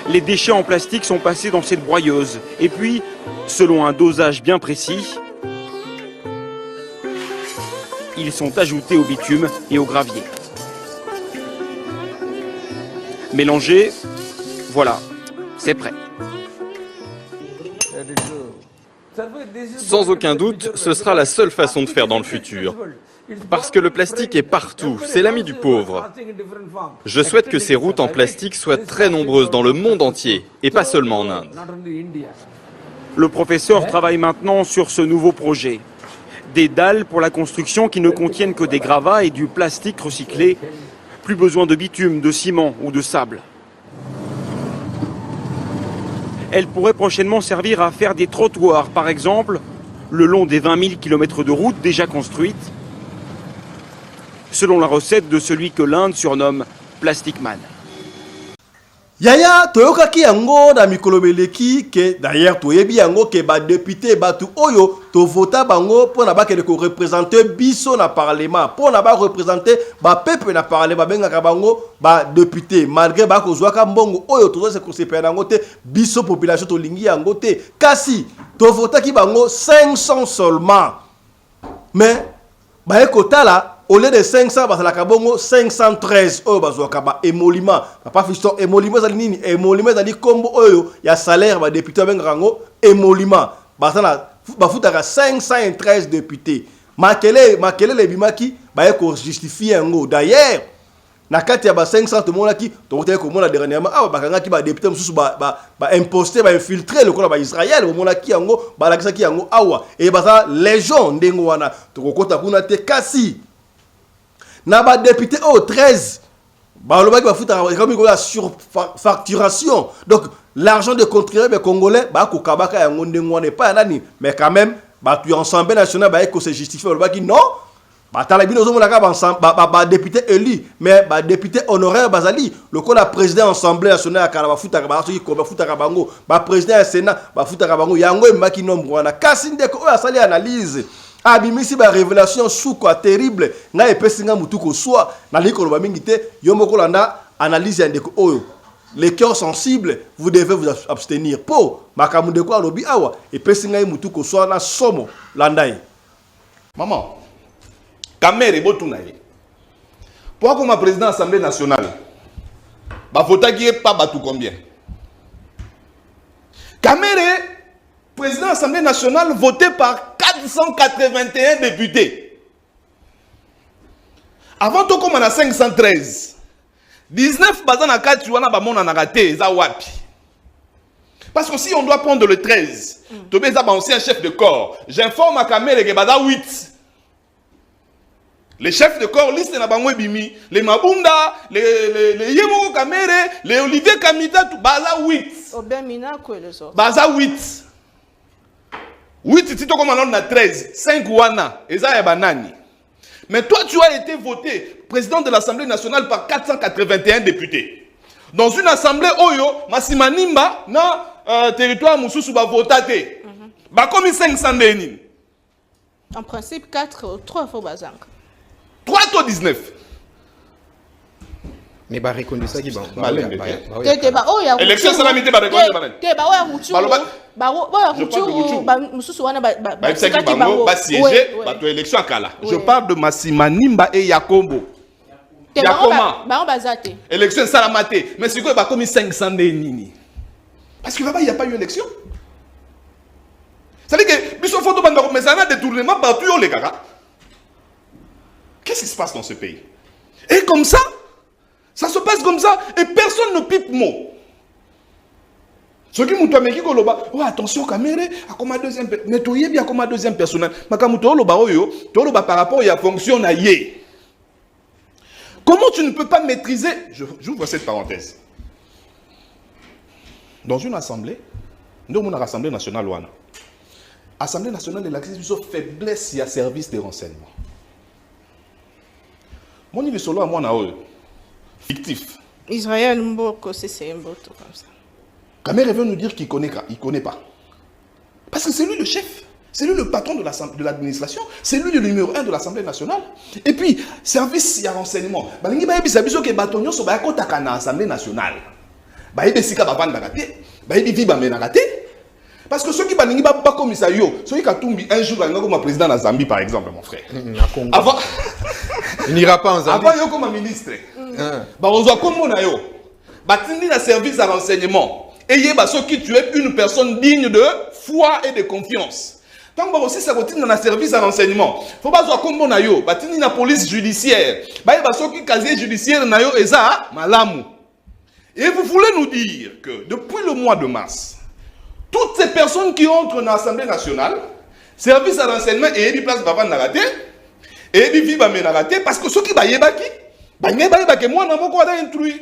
M: Les déchets en plastique sont passés dans cette broyeuse. Et puis, selon un dosage bien précis, ils sont ajoutés au bitume et au gravier. Mélangés, voilà, c'est prêt.
O: Sans aucun doute, ce sera la seule façon de faire dans le futur. Parce que le plastique est partout, c'est l'ami du pauvre. Je souhaite que ces routes en plastique soient très nombreuses dans le monde entier, et pas seulement en Inde.
M: Le professeur travaille maintenant sur ce nouveau projet. Des dalles pour la construction qui ne contiennent que des gravats et du plastique recyclé. Plus besoin de bitume, de ciment ou de sable. Elle pourrait prochainement servir à faire des trottoirs, par exemple, le long des 20 000 km de routes déjà construites, selon la recette de celui que l'Inde surnomme Plastic Man.
A: Yaya toyokaki yango na mikolo beleki ke d'ailleurs toyebi yango ke ba député batu oyo to vota bango pona ba kele ko représenter biso na parlement pona ba représenter ba peuple na parlement bengaka bango ba député malgré ba ko zwaka mbongo oyo to se conseiller nango te biso population to lingi yango te kasi to votaki bango 500 seulement mais ba ekotala au lieu de 500, bah, la kabongo 513 oh bah ba émolument papa fiston émolument ça nini émolument ça dit combo oyo ya salaire ba député ben rango émolument bah ça ba futaka 513 députés makele les bimaki ba ko justifier ngo d'ailleurs na kati ya ba 500 to mona ki to voter ko mona dernièrement ah ba kanga ki ba député mususu ba imposter ba infiltrer le kola ba Israël bo mona ki yango ba la ki yango awa et ba ça légion ndengo wana to kokota kuna te kasi na ba député au 13 ba lobaki ba futa comme la surfacturation donc l'argent de contribuables congolais ba ko kabaka ya ngonde ngwane pas nani mais quand même ba tu ensemble national ba ko se justifier lobaki non ba tala bino zo monaka ba député élu mais ba député honoraire bazali le ko la président assemblée nationale kala ba futa ba soki ko ba futa bango ba président du sénat ba futa bango yango mbaki nombre wana kasi ndeko o asali analyse abimisi ba révélation sous quoi terrible nga epesinga mutuko soit na likolo ba mingi te yombo ko landa analyse ya ndeko oyo les cœurs sensibles vous devez vous abstenir po makamu de ko alobi awa epesinga mutuko soit na somo landai
D: maman kamere botuna ye pour comme président de l'Assemblée nationale ba votaki pas batu combien kamere président de l'Assemblée nationale voté par 481 députés. Avant tout comme on a 513. 19 bazan na kati wana ba mona na raté za wapi. Parce que si on doit prendre le 13, Tobé za ba ancien chef de corps, j'informe à Kamere que baza 8. Les chefs de corps liste na bango bimi, les Mabunda, les Yemoko Kamere, les Olivier Kamita tout baza 8.
P: Obemina ko les autres.
D: Baza 8. 8 tito comme on a 13, 5 wana, eza ya banani. Mais toi tu as été voté président de l'Assemblée nationale par 481 députés. Dans une assemblée oyo, Masimanimba na territoire mususu ba votate. Ba comme 500 déni.
P: En principe 4 3 fois bazang.
D: 3 to 19.
Q: Mais ba reconnaître qui
D: élection salamité ba reconnaître
P: te ba wa mutu ba mususu wana
D: ba siéger ba to élection akala. Je parle de Masimanimba et Yakombo.
P: Yakoma ba bazate.
D: Élection salamate mais c'est quoi ba comme 500 nini. Parce que là-bas il y a pas eu élection. Ça veut dire que biso photo banda mais ça a détournement partout les gars. Qu'est-ce qui se passe dans ce pays? Et comme ça se passe comme ça et personne ne pipe mot. Ce qui m'a dit que attention caméra à comme deuxième mais tu y bien comme deuxième personnel makamuto loba oyo to loba par rapport à fonction na yé. Comment tu ne peux pas maîtriser j'ouvre cette parenthèse. Dans une assemblée, nous avons une assemblée nationale wana. Assemblée nationale de l'accès sur faiblesse il y a service de renseignement. Mon niveau solo à moi na oyo fictif.
P: Israël Mboko, c'est un mot comme ça.
D: Kamere veut nous dire qu'il connaît pas. Parce que c'est lui le chef. C'est lui le patron de l'administration. C'est lui le numéro 1 de l'Assemblée nationale. Et puis, service et renseignement. Balingi ba yebisa biso ke batonyo so ba kotaka na Assemblée nationale. Ba yebisika ba vanda raté. Ba yebi ba mena raté. Parce que ceux qui balingi ba commissaire yo, ceux qui katumbi un jour comme président de Zambie par exemple mon frère. Avant
Q: il n'ira pas en Zambie.
D: Avant yo comme ministre. Bah on doit comme on a yo. Bah tindi na service de renseignement. Et yeba ceux qui tu es une personne digne de foi et de confiance. Tant que aussi ça continue dans le service de renseignement. Faut pas voir comme on a yo. Bah tindi na police judiciaire. Bah yeba ceux qui casier judiciaire na yo eza malamu. Et vous voulez nous dire que depuis le mois de mars, toutes ces personnes qui entrent dans l'Assemblée nationale, service de renseignement et des places baba narate, et des vies baba narate, parce que ceux qui ba yebaki, ba yebaki moi na moko ada intrui.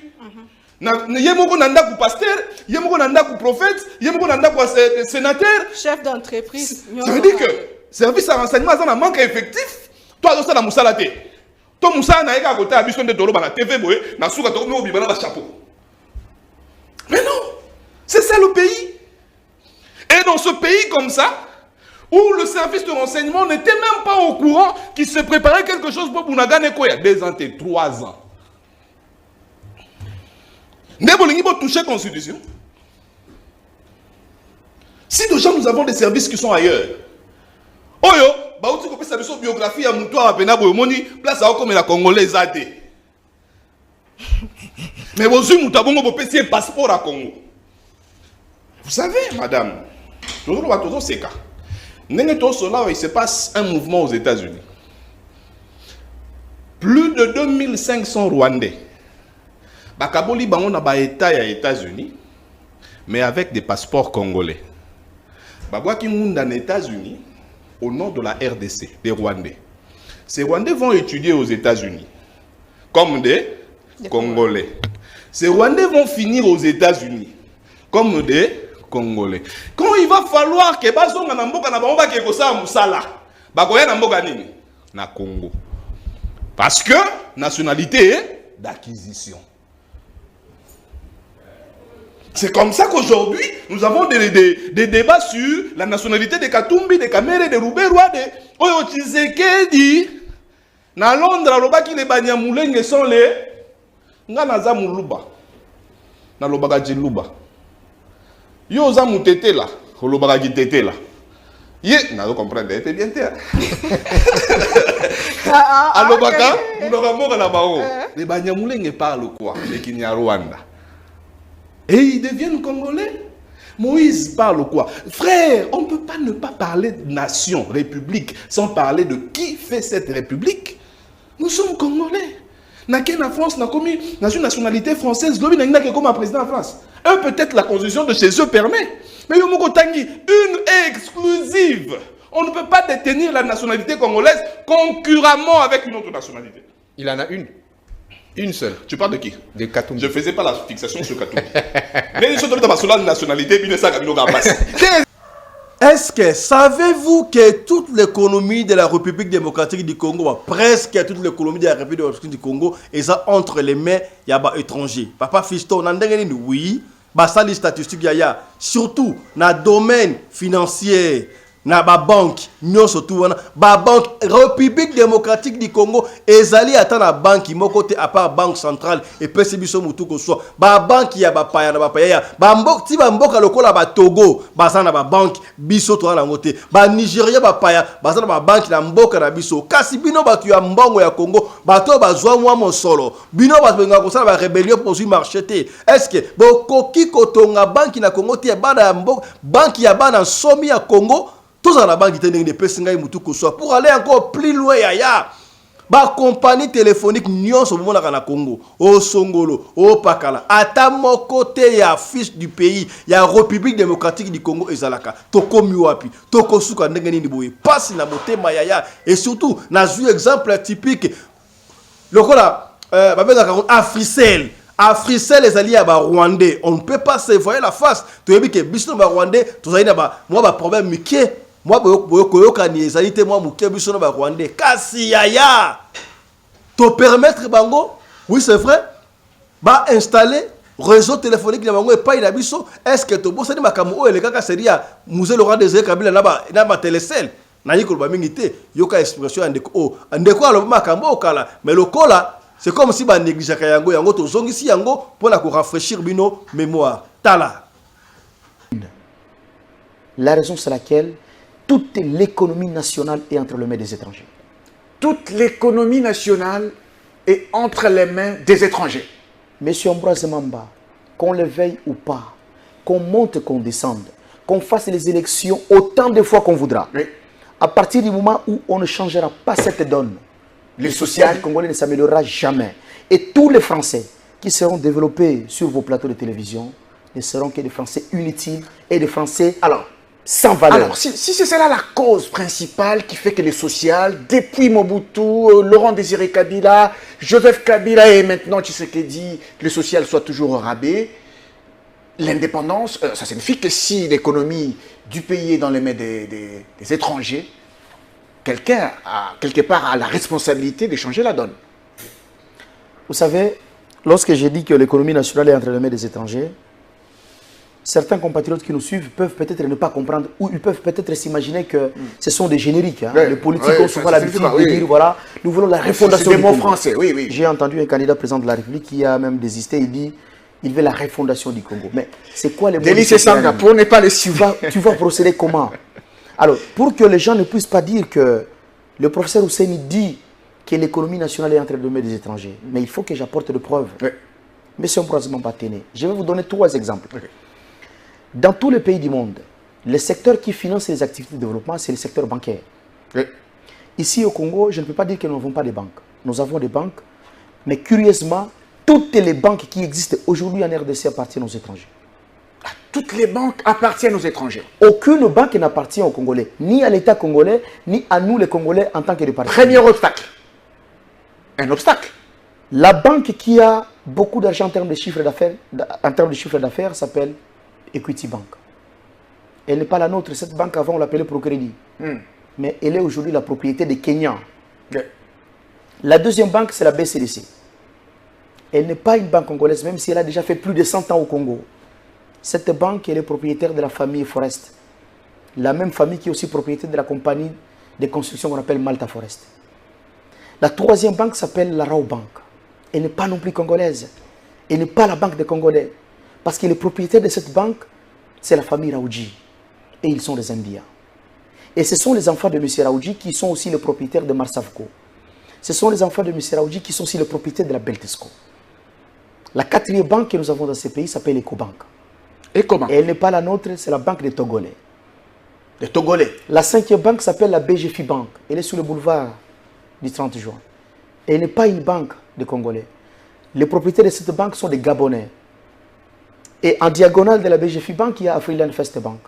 D: Na yemoko nanda ku pasteur, yemoko nanda ku prophète, yemoko nanda ku sénateur,
P: chef d'entreprise.
D: Ça veut dire que service à renseignement, ça manque effectif. Toi, tu as la moussala. Toi, moussala, tu as côté à de Tolo, la TV, na souka, tu as chapeau. Mais non, c'est ça le pays. Et dans ce pays comme ça, où le service de renseignement n'était même pas au courant qu'il se préparait quelque chose pour Bounagane quoi, il y a 2 ans et 3 ans. Ne voulez pas toucher la Constitution. Si déjà nous avons des services qui sont ailleurs, Oyo, bah où tu peux savoir sa biographie à Moutoua à Penabo Moni, place à comme la Congolaise a été. Mais vous avez un passeport à Congo. Vous savez, madame, toujours ces cas. Il se passe un mouvement aux États-Unis. Plus de 2500 Rwandais. Bakaboli bango na ba État ya États-Unis, mais avec des passeports congolais. Babwa qui moun dans les États-Unis au nom de la RDC, des Rwandais. Ces Rwandais vont étudier aux États-Unis comme des Congolais. Ces Rwandais vont finir aux États-Unis comme des Congolais. Quand il va falloir que bazonga na mboka na bango ba ke kosa musala, bakoya na mboka nini? Na Congo. Parce que nationalité d'acquisition. C'est comme ça qu'aujourd'hui, nous avons des débats sur la nationalité de Katumbi, de Kamere, de Rouberwa, de Oyo Tshisekedi. Na Londres, lobaki les Banyamulenge sont les Nganaza Muluba. Na lobaka Jiluba. Yo za mutete là, lobaka Jitete là. Ye, na comprendre, c'est bien terre. Alobaka, nous avons la bao. Les Banyamulenge parlent quoi? Les Kinyarwanda. Et ils deviennent congolais. Moïse parle quoi? Frère, on ne peut pas ne pas parler de nation, république, sans parler de qui fait cette république. Nous sommes congolais. La France n'a commis une nationalité française, comme président de France. Eux, peut-être la constitution de chez eux permet. Mais Yomoko Tangi, une exclusive. On ne peut pas détenir la nationalité congolaise concurremment avec une autre nationalité.
Q: Il en a une. Une seule.
D: Tu parles de qui?
Q: De Katumbi.
D: Je ne faisais pas la fixation sur Katumbi. Mais ils sont dans la nationalité,
A: Est-ce que savez-vous que toute l'économie de la République démocratique du Congo, presque toute l'économie de la République démocratique du Congo, est entre les mains des étrangers? Papa Fiston, oui, ça les statistiques, surtout dans le domaine financier. Na ba banque nyo surtout ba banque République démocratique du Congo ezali ata na banque moko te à part banque centrale et pesi biso mutu ko so ba banque ya ba paya na ba paya ba mbok ti ba mboka lokola ba Togo baza na ba banque biso to na ngote ba Nigeria ba paya baza na ba banque na mboka na biso kasi bino batu ya mbongo ya Congo bato bazwa mwa mosolo bino batu benga ko sala ba rébellion pour sur marché te est-ce que bokoki kotonga banque na Congo te bana ya mboka banque ya bana somi ya Congo tous à la banque pour aller encore plus loin, ba compagnie téléphonique Nyon sur le monde na Congo, au Songolo, au Pakala, à ta côté ya fils du pays, ya République démocratique du Congo et Zalaka, toko miwapi, toko suka ndengeni niboye, passe na moté mayaya et surtout na un exemple typique. Le kola Africell. Africell les alliés à Rwandais, on ne peut pas se voir la face. Tu as vu que biso ba Rwandais, tu as dit moi ba problème miké. Moi, moi, Rwandais. Kasi yaya. Te permettre, bango, oui, c'est vrai, bah installer réseau téléphonique na bango et pas inabiso. Est-ce que tu bosses ma camo et les gars c'est dia musée Laurent Désiré Kabila na ba télécell. Na yiko ba mingité, yoka expression andeko alo makambo kala, mais le kola c'est comme si ba néglige yango yango to zongisi yango pour la rafraîchir bino mémoire. Tala.
B: La raison c'est laquelle toute l'économie nationale est entre les mains des étrangers.
Q: Toute l'économie nationale est entre les mains des étrangers.
B: Monsieur Ambroise Mamba, qu'on le veuille ou pas, qu'on monte, qu'on descende, qu'on fasse les élections autant de fois qu'on voudra. Oui. À partir du moment où on ne changera pas cette donne, le social congolais ne s'améliorera jamais. Et tous les Français qui seront développés sur vos plateaux de télévision ne seront que des Français inutiles et des Français sans valeur.
Q: Alors, si c'est cela la cause principale qui fait que le social, depuis Mobutu, Laurent Désiré Kabila, Joseph Kabila et maintenant Tshisekedi, le social soit toujours au rabais, l'indépendance, ça signifie que si l'économie du pays est dans les mains des étrangers, quelqu'un, quelque part, a la responsabilité de changer la donne.
B: Vous savez, lorsque j'ai dit que l'économie nationale est entre les mains des étrangers, certains compatriotes qui nous suivent peuvent peut-être ne pas comprendre ou ils peuvent peut-être s'imaginer que ce sont des génériques. Hein. Les politiques ont souvent l'habitude de dire voilà, nous voulons la refondation
Q: du
B: du
Q: Congo.
B: Congo.
Q: Français, oui, oui.
B: J'ai entendu un candidat président de la République qui a même désisté, il dit il veut la refondation du Congo. Mais c'est quoi les mots?
Q: Délice Sanga, pour ne pas le suivre.
B: Tu vas procéder comment? Alors, pour que les gens ne puissent pas dire que le professeur Ousseini dit que l'économie nationale est entre les mains des étrangers, mais il faut que j'apporte des preuves. Monsieur Mbroisement Baténé, je vais vous donner 3 exemples. Dans tous les pays du monde, le secteur qui finance les activités de développement, c'est le secteur bancaire. Ici au Congo, je ne peux pas dire que nous n'avons pas de banques. Nous avons des banques, mais curieusement, toutes les banques qui existent aujourd'hui en RDC appartiennent aux étrangers.
Q: Toutes les banques appartiennent aux étrangers.
B: Aucune banque n'appartient aux Congolais, ni à l'État congolais, ni à nous les Congolais en tant que des partenaires.
Q: Premier obstacle. Un obstacle.
B: La banque qui a beaucoup d'argent en termes de chiffre d'affaires, s'appelle Equity Bank. Elle n'est pas la nôtre. Cette banque, avant, on l'appelait Procrédit. Mais elle est aujourd'hui la propriété des Kenyans. La deuxième banque, c'est la BCDC. Elle n'est pas une banque congolaise, même si elle a déjà fait plus de 100 ans au Congo. Cette banque, elle est propriétaire de la famille Forest. La même famille qui est aussi propriétaire de la compagnie de construction qu'on appelle Malta Forest. La troisième banque s'appelle la Rao Bank. Elle n'est pas non plus congolaise. Elle n'est pas la banque des Congolais. Parce que les propriétaires de cette banque, c'est la famille Raoudji. Et ils sont des Indiens. Et ce sont les enfants de M. Raoudji qui sont aussi les propriétaires de Marsavco. Ce sont les enfants de M. Raoudji qui sont aussi les propriétaires de la Beltesco. La 4e banque que nous avons dans ce pays s'appelle EcoBank.
Q: EcoBank.
B: Et elle n'est pas la nôtre, c'est la banque des Togolais.
Q: Les Togolais.
B: La 5e banque s'appelle la BGFI Bank. Elle est sur le boulevard du 30 juin. Et elle n'est pas une banque de Congolais. Les propriétaires de cette banque sont des Gabonais. Et en diagonale de la BGFI Bank, il y a Afriland First Bank.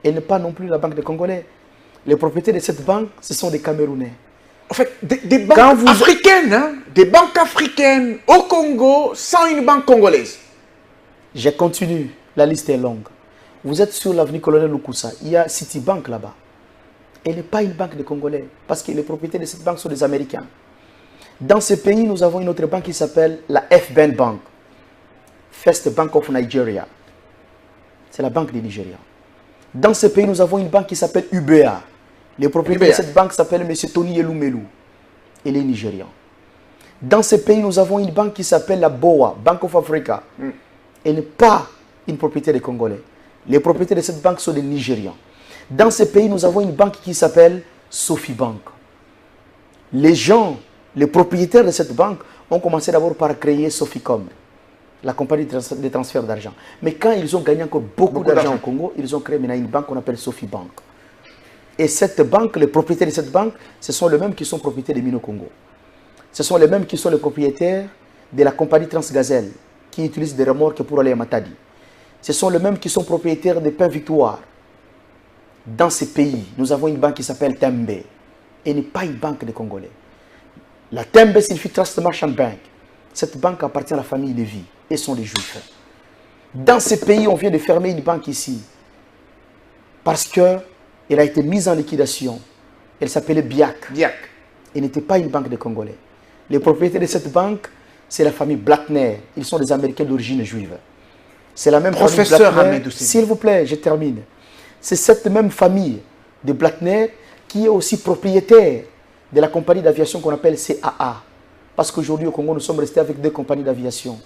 B: Elle n'est pas non plus la banque des Congolais. Les propriétaires de cette banque, ce sont des Camerounais.
Q: En fait, des banques africaines, hein? Des banques africaines au Congo sans une banque congolaise.
B: Je continue, la liste est longue. Vous êtes sur l'avenue Colonel Lukusa, il y a Citibank là-bas. Elle n'est pas une banque de Congolais, parce que les propriétaires de cette banque sont des Américains. Dans ce pays, nous avons une autre banque qui s'appelle la FBN Bank. First Bank of Nigeria. C'est la banque du Nigeria. Dans ce pays, nous avons une banque qui s'appelle UBA. Les propriétaires de cette banque s'appellent M. Tony Elumelu. Il est nigérian. Dans ce pays, nous avons une banque qui s'appelle la BOA, Bank of Africa. Elle n'est pas une propriété des Congolais. Les propriétaires de cette banque sont des Nigérians. Dans ce pays, nous avons une banque qui s'appelle Sophie Bank. Les gens, les propriétaires de cette banque, ont commencé d'abord par créer Sophicom, la compagnie de transfert d'argent. Mais quand ils ont gagné encore beaucoup d'argent au Congo, ils ont créé maintenant une banque qu'on appelle Sophie Bank. Et cette banque, les propriétaires de cette banque, ce sont les mêmes qui sont propriétaires des mines au Congo. Ce sont les mêmes qui sont les propriétaires de la compagnie Transgazelle, qui utilise des remorques pour aller à Matadi. Ce sont les mêmes qui sont propriétaires des Pains Victoire. Dans ces pays, nous avons une banque qui s'appelle Tembe. Elle n'est pas une banque des Congolais. La Tembe signifie Trust Merchant Bank. Cette banque appartient à la famille Lévy et sont des Juifs. Dans ces pays, on vient de fermer une banque ici parce qu'elle a été mise en liquidation. Elle s'appelait BIAC. Elle n'était pas une banque des Congolais. Les propriétaires de cette banque, c'est la famille Blattner. Ils sont des Américains d'origine juive. C'est la même famille Blattner. S'il vous plaît, je termine. C'est cette même famille de Blattner qui est aussi propriétaire de la compagnie d'aviation qu'on appelle CAA. Parce qu'aujourd'hui au Congo, nous sommes restés avec 2 compagnies d'aviation.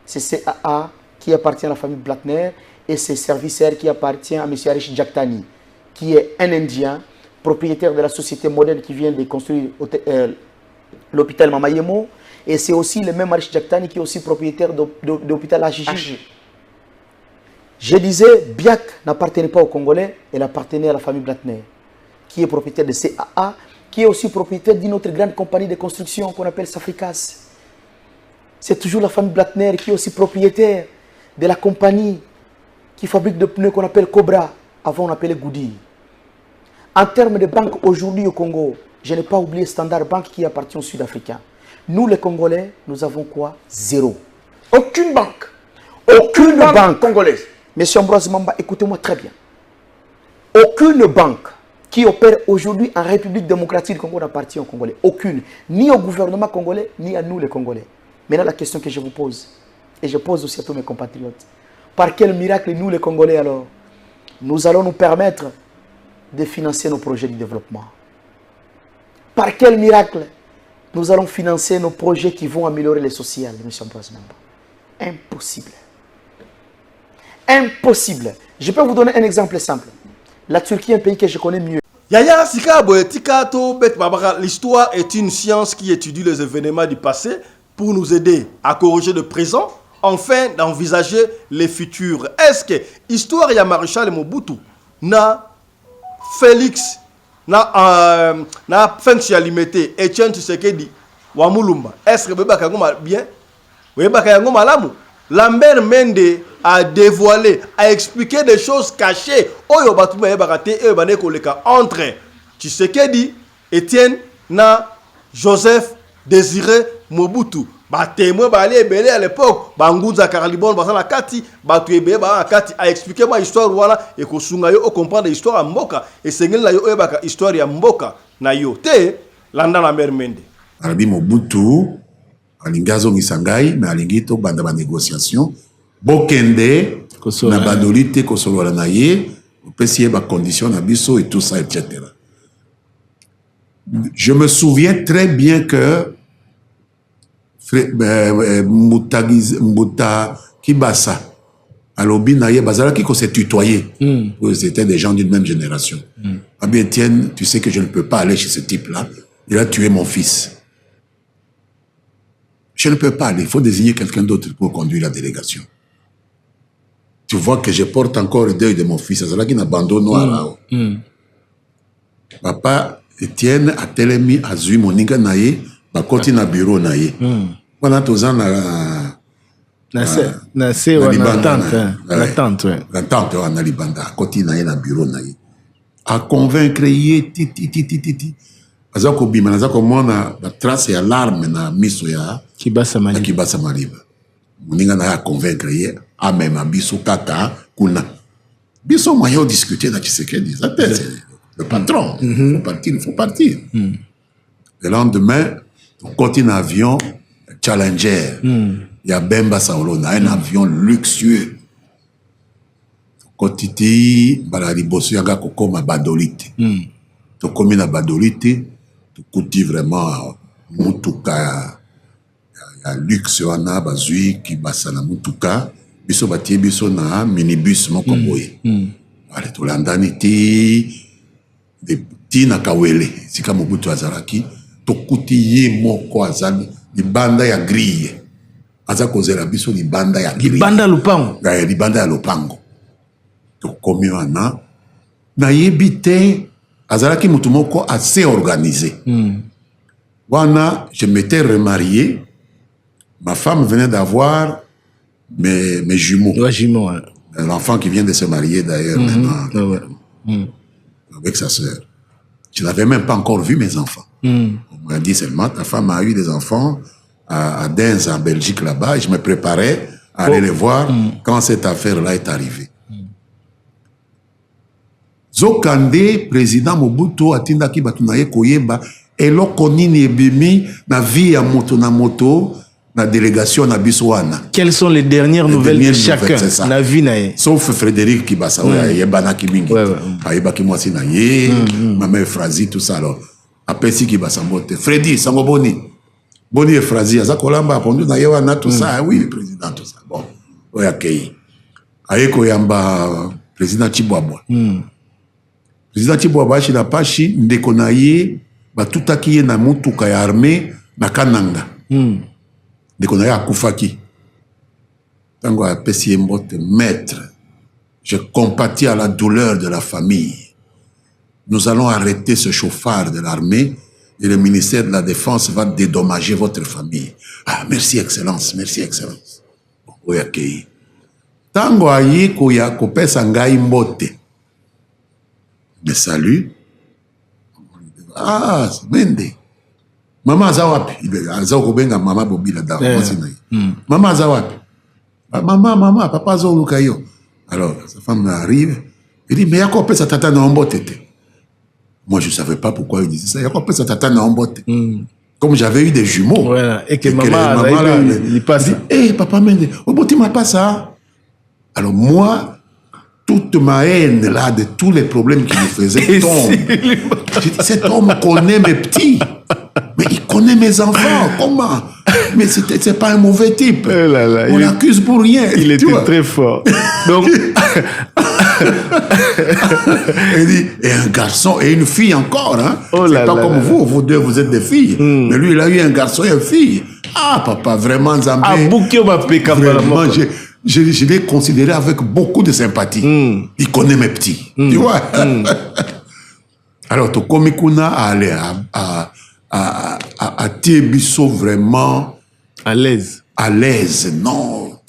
B: C'est CAA qui appartient à la famille Blattner et c'est Service Air qui appartient à M. Arish Jaktani, qui est un Indien, propriétaire de la société moderne qui vient de construire l'hôpital Mamayemo. Et c'est aussi le même Arish Jaktani qui est aussi propriétaire de l'hôpital Ajiji. Je disais, BIAC n'appartenait pas aux Congolais, elle appartenait à la famille Blattner, qui est propriétaire de CAA, qui est aussi propriétaire d'une autre grande compagnie de construction qu'on appelle Safricas. C'est toujours la famille Blattner qui est aussi propriétaire de la compagnie qui fabrique des pneus qu'on appelle Cobra, avant on appelait Goody. En termes de banque aujourd'hui au Congo, je n'ai pas oublié Standard Bank qui appartient aux Sud-Africains. Nous les Congolais, nous avons quoi? 0.
Q: Aucune banque.
B: Aucune banque
Q: congolaise.
B: Monsieur Ambroise Mamba, écoutez-moi très bien. Aucune banque qui opère aujourd'hui en République démocratique du Congo n'appartient aux Congolais. Aucune. Ni au gouvernement congolais, ni à nous les Congolais. Maintenant, la question que je vous pose, et je pose aussi à tous mes compatriotes, par quel miracle nous les Congolais alors, nous allons nous permettre de financer nos projets de développement? Par quel miracle nous allons financer nos projets qui vont améliorer les social, M. Ambroise Memba? Impossible. Impossible. Je peux vous donner un exemple simple. La Turquie est un pays que je connais mieux.
A: Yaya Sikabo Tikato Bet Babara, l'histoire est une science qui étudie les événements du passé pour nous aider à corriger le présent, afin d'envisager les futurs. Est-ce que l'histoire ya Maréchal Mobutu na Félix na Félix Alimete Etienne Tshisekedi wa Mulumba, est-ce que beba kangoma bien? Beba kangoma malamu. Lambert Mende a dévoilé, a expliqué des choses cachées entre Tshisekedi, Etienne, na Joseph Désiré Mobutu. Témoin à l'époque, Bangunza Karalibon, Kati, Kati a expliqué ma histoire voilà et que Sungayo comprendre l'histoire à Mboka et c'est l'histoire à Mboka na yo te landa la mère Mende.
R: Arabi Mobutu alingazo ngisangai mais alingito banda ba négociation bokende na badolite kosolola na ye pesier ba condition na biso et tout ça etc. Je me souviens très bien que Mbuta Kibasa alobi na ye bazalaki ko se tutoyer. C'était des gens d'une même génération. Abi Etienne, tu sais que je ne peux pas aller chez ce type-là. Il a tué mon fils. Je ne peux pas aller. Il faut désigner quelqu'un d'autre pour conduire la délégation. Tu vois que je porte encore le deuil de mon fils. C'est là qu'il abandonne noir. Papa Etienne a telemi azui moninga naye, ba koti na bureau naye. Voilà tous ans na tante na libanda koti naye na bureau naye. A convaincre ye titi. Azako bima nazako mona la trace ya l'arme na miso ya Kibasa Maliba. Moninga na convaincre ye a même biso kaka kuna. Biso moyen discuter na Tshisekedi, ça c'est le patron. Il faut partir. Le lendemain, on continue en avion Challenger. Il y a Bemba Saolona, un avion luxueux. Kotiti balariboso yanga kokoma badolite. To komi na badolite, to kuti vraiment mutuka ya luxe wana bazui ki basana mutuka, biso batie biso na minibus moko boye. Ale to landani ti de tina kawele, sika Mobutu azaraki, to kuti ye moko azali libanda ya grille. Aza kozela biso libanda ya grille.
J: Libanda lupango.
R: Libanda ya lupango. Komi wana na yebite azalaki mutu moko assez organisé. Wana je m'étais remarié, ma femme venait d'avoir mes jumeaux. L'enfant qui vient de se marier d'ailleurs maintenant avec sa sœur. Je n'avais même pas encore vu mes enfants. On m'a dit seulement ta femme a eu des enfants à Dens en Belgique là-bas et je me préparais à aller les voir quand cette affaire-là est arrivée. Zokande, président Mobutu, atindaki batunaye koyeba, eloko nini ebimi na vie ya moto na délégation na biswana.
J: Quelles sont les dernières nouvelles de chacun na vie nae?
R: Sauf Frédéric Kibasa, yebana kimingi. Ayeba ki mwasi na ye, mama Frazi, tout ça alors. Apesi Kibasa mbote. Freddy, sango boni. Boni et Frazi, aza kolamba, apondu na yewana, tout ça. Oui, président, tout ça. Bon, oyakei. Ayeko yamba, président Chibwabwa. Président Chibwabwa na pashi ndeko na ye batutaki ye na mutuka ya armée na Kananga. Ndeko na ye akufaki. Tango apesi ye mbote maître. Je compatis à la douleur de la famille. Nous allons arrêter ce chauffard de l'armée et le ministère de la Défense va dédommager votre famille. Ah, merci excellence, merci excellence. Oyakei. Tango ayi koya kopesa ngai mbote. Me salue. Ah, Mende. Maman Azawapi. Azawakobenga Maman Bobila da. Maman Azawapi. Maman, papa Azawolukayo. Alors, sa femme arrive. Elle dit, mais y'a quoi ça tata na mbote te? Moi, je ne savais pas pourquoi il disait ça. Il y a quoi, ça t'attend en botte. Comme j'avais eu des jumeaux.
J: Voilà. Et que maman il passe.
R: Hé, papa Mende, au bout, tu m'as pas ça. Alors, moi, toute ma haine, là, de tous les problèmes qu'il me faisait tombe. J'ai dit, cet homme connaît mes petits. Mais il connaît mes enfants. Comment? Mais c'est pas un mauvais type. On l'accuse pour rien.
J: Il était très fort. Donc...
R: Il dit, et un garçon et une fille encore. Hein? C'est pas comme vous deux, vous êtes des filles. Mais lui, il a eu un garçon et une fille. Ah, papa, vraiment, Zambé. Vraiment, je l'ai considéré avec beaucoup de sympathie. Il connaît mes petits. Tu vois? Alors, Tokomikuna allait à Tiebiso vraiment
J: à l'aise.
R: À l'aise, non.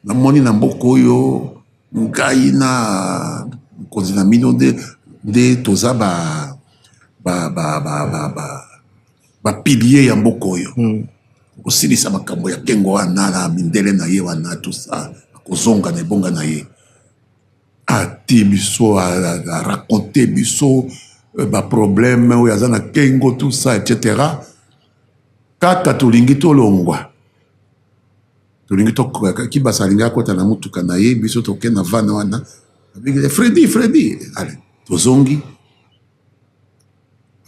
R: Namoni Nambokoyo. Ngai na kozina mino de toza ba pilier ya mbokoyo osilisa makambo ya kengo wana na mindele na ye wana tout ça kozonga na bonga na ye ati biso a raconter biso ba problème oyo aza na kengo tout ça etc. Kaka tolingi tolongwa tolingi tokoka kibasa linga kota na mutuka na ye biso toke na vana wana Freddy allez tozongi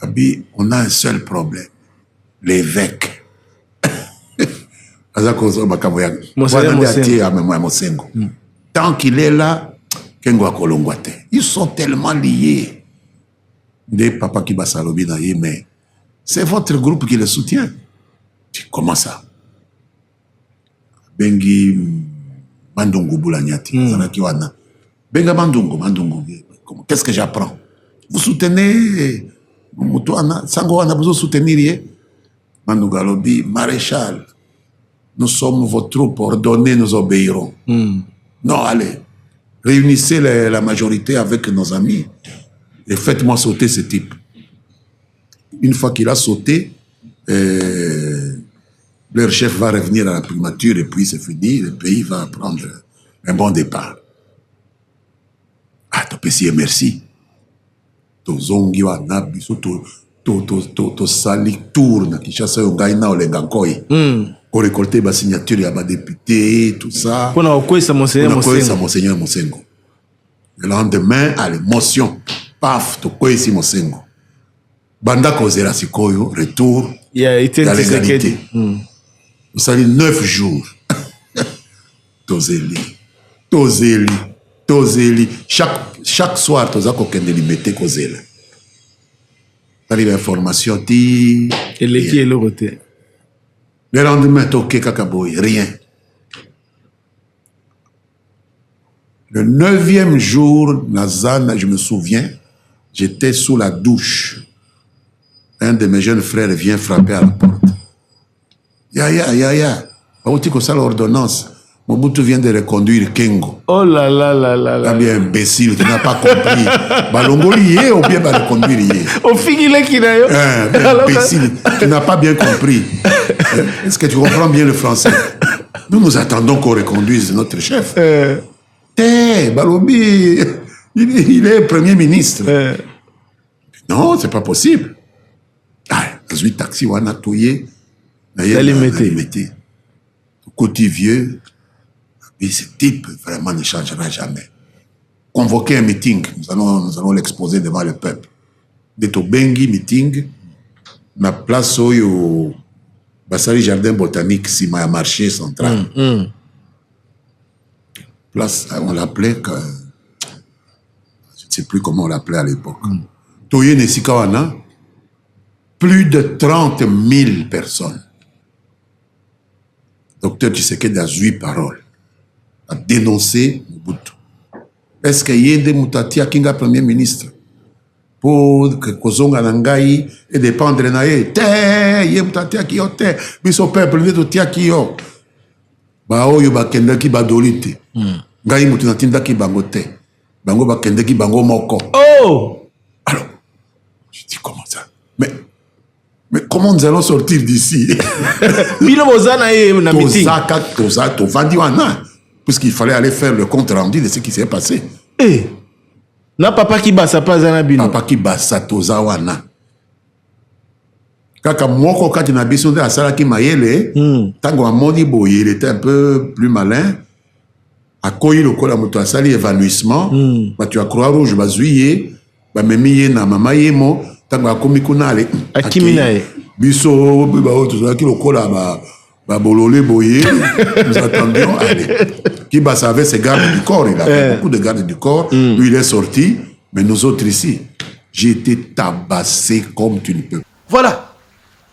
R: abi on a un seul problème l'évêque aza kozo makambo ya Mosengo tant qu'il est là kengo akolongwa te ils sont tellement liés des papa kibasa lobi na ye mais c'est votre groupe qui le soutient. Comment ça? Bengi Bandungu Boulanyati, Benga Bandungu. Qu'est-ce que j'apprends? Vous soutenez Sangoana, vous soutenir Bandungu Alobi, maréchal, nous sommes vos troupes ordonnées, nous obéirons. Non, allez, réunissez la majorité avec nos amis et faites-moi sauter ce type. Une fois qu'il a sauté, leur chef va revenir à la primature et puis c'est fini, le pays va prendre un bon départ. Ah, Topesi, merci. Tozongi wa nabiso to sali tour na Kinshasa Ngaina Olengankoi. Pour récolter ma signature à ma député, tout ça.
J: Pour
R: Monseigneur Mosengo. Le lendemain, à l'émotion, paf, Tokoisi Mosengo. Banda Kozera Sikoyo, retour.
J: Il a été
R: dans l'égalité. Vous savez, 9 jours. Tozeli. Chaque soir, Toza Kokende limité Kozela. T'as l'information,
J: et l'équipe est l'autre.
R: Le lendemain, Toké Kakaboy, rien. Le 9e jour, Nazana, je me souviens, j'étais sous la douche. Un de mes jeunes frères vient frapper à la porte. Ya. Aouti ko sala ordonnance. Mobutu vient de reconduire Kengo.
J: Oh là.
R: Ah bien imbécile, tu n'as pas compris. Balongoli yé ou bien reconduire yé.
J: Au figile qui n'a
R: bien imbécile, tu n'as pas bien compris. Est-ce que tu comprends bien le français? Nous attendons qu'on reconduise notre chef. Balobi, il est premier ministre. Non, c'est pas possible. Ah, 18 taxis, on a touillé.
J: Limité.
R: Côté vieux, mais ce type vraiment ne changera jamais. Convoquer un meeting, nous allons l'exposer devant le peuple. De Tobengi meeting, na place au Bassari Jardin Botanique, si ma marché central. Place, on l'appelait, je ne sais plus comment on l'appelait à l'époque. Toye Nesikawana, plus de 30 000 personnes. Docteur Tshisekedi a 8 paroles, a dénoncé Mobutu. Est-ce qu'il y a des moutati à Kinga Premier ministre pour que Kozonga Nangai et dépendre de Naye? Il y a moutati à Kiyote, mais son peuple n'est pas Kiyo. Baoyo Bakendaki Badolite. Ngai Moutunatinda ki Bangote. Bango Bakendaki Bango Moko.
J: Oh!
R: Alors, je dis comment ça? Mais comment nous allons sortir d'ici? Puisqu'il fallait aller faire le compte rendu de ce qui s'est passé.
J: Na papa qui basa pas za na bino.
R: Papa qui basa toza wana. Kaka moko kati na biso nde asalaki mayele, tango amoni boye, il était un peu plus malin. Akoyi lokola moto asali évanouissement, ba tu as Croix-Rouge bazuye, ba memiye na mama yemo, tango akomi kuna ale.
J: Akiminae.
R: Biso ba tozaki lokola ba bololé boye, nous attendions aller. Qui basa avait ses gardes du corps, il avait beaucoup de gardes du corps, lui il est sorti, mais nous autres ici, j'ai été tabassé comme tu ne peux.
A: Voilà.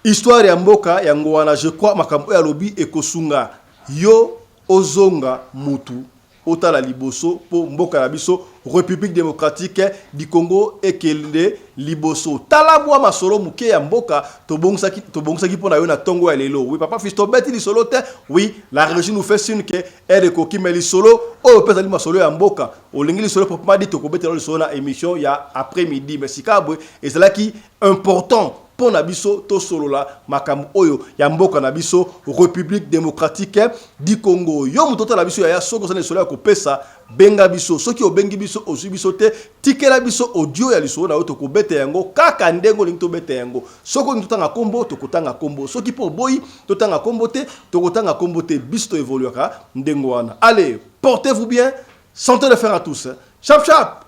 A: Histoire ya mboka ya ngwana, je crois makambo ya lobi ekosunga yo ozonga mutu otala liboso po mboka na biso République démocratique du Congo ekelde liboso talabwa masolo muke ya mboka tobongusaki pona yo na tongo ya lelo. Oui papa Fisto beti li solo te. Oui la régie nous fait signe que elle ko meli solo o pesa li masolo ya mboka olingi li solo proprement dit to ko beti li solo na émission ya après-midi mais sikabwe et c'est là qui important pour Nabiso to solo la makam oyo ya mboka Nabiso République démocratique du Congo yo mutota la biso ya soko sana solo ko pesa benga biso soki obengi biso osu biso te tikela biso audio ya liso na oto ko bete yango kaka ndengo lingi to bete yango soko ntutanga kombo to kutanga kombo soki po boyi to tanga kombo te to kutanga kombo te biso to évoluera ndengo wana. Allez, portez-vous bien, santé de fer à tous. Chap chap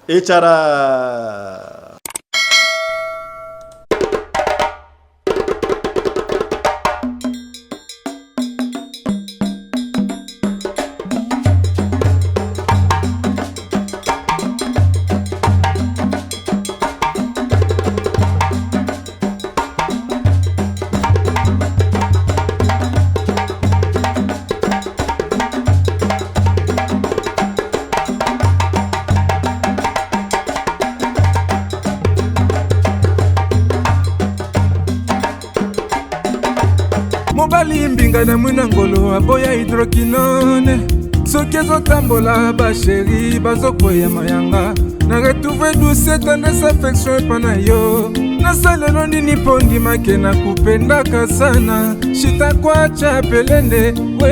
A: et tchara.
K: mobali mbinga na mwina ngolo aboya hydroquinone soki ezotambola basheri bazokweya mayanga na retrouve douce tendresse affection epa na yo nasalelo nini mpo ndimake na kupendaka sana shitakwacha pelende we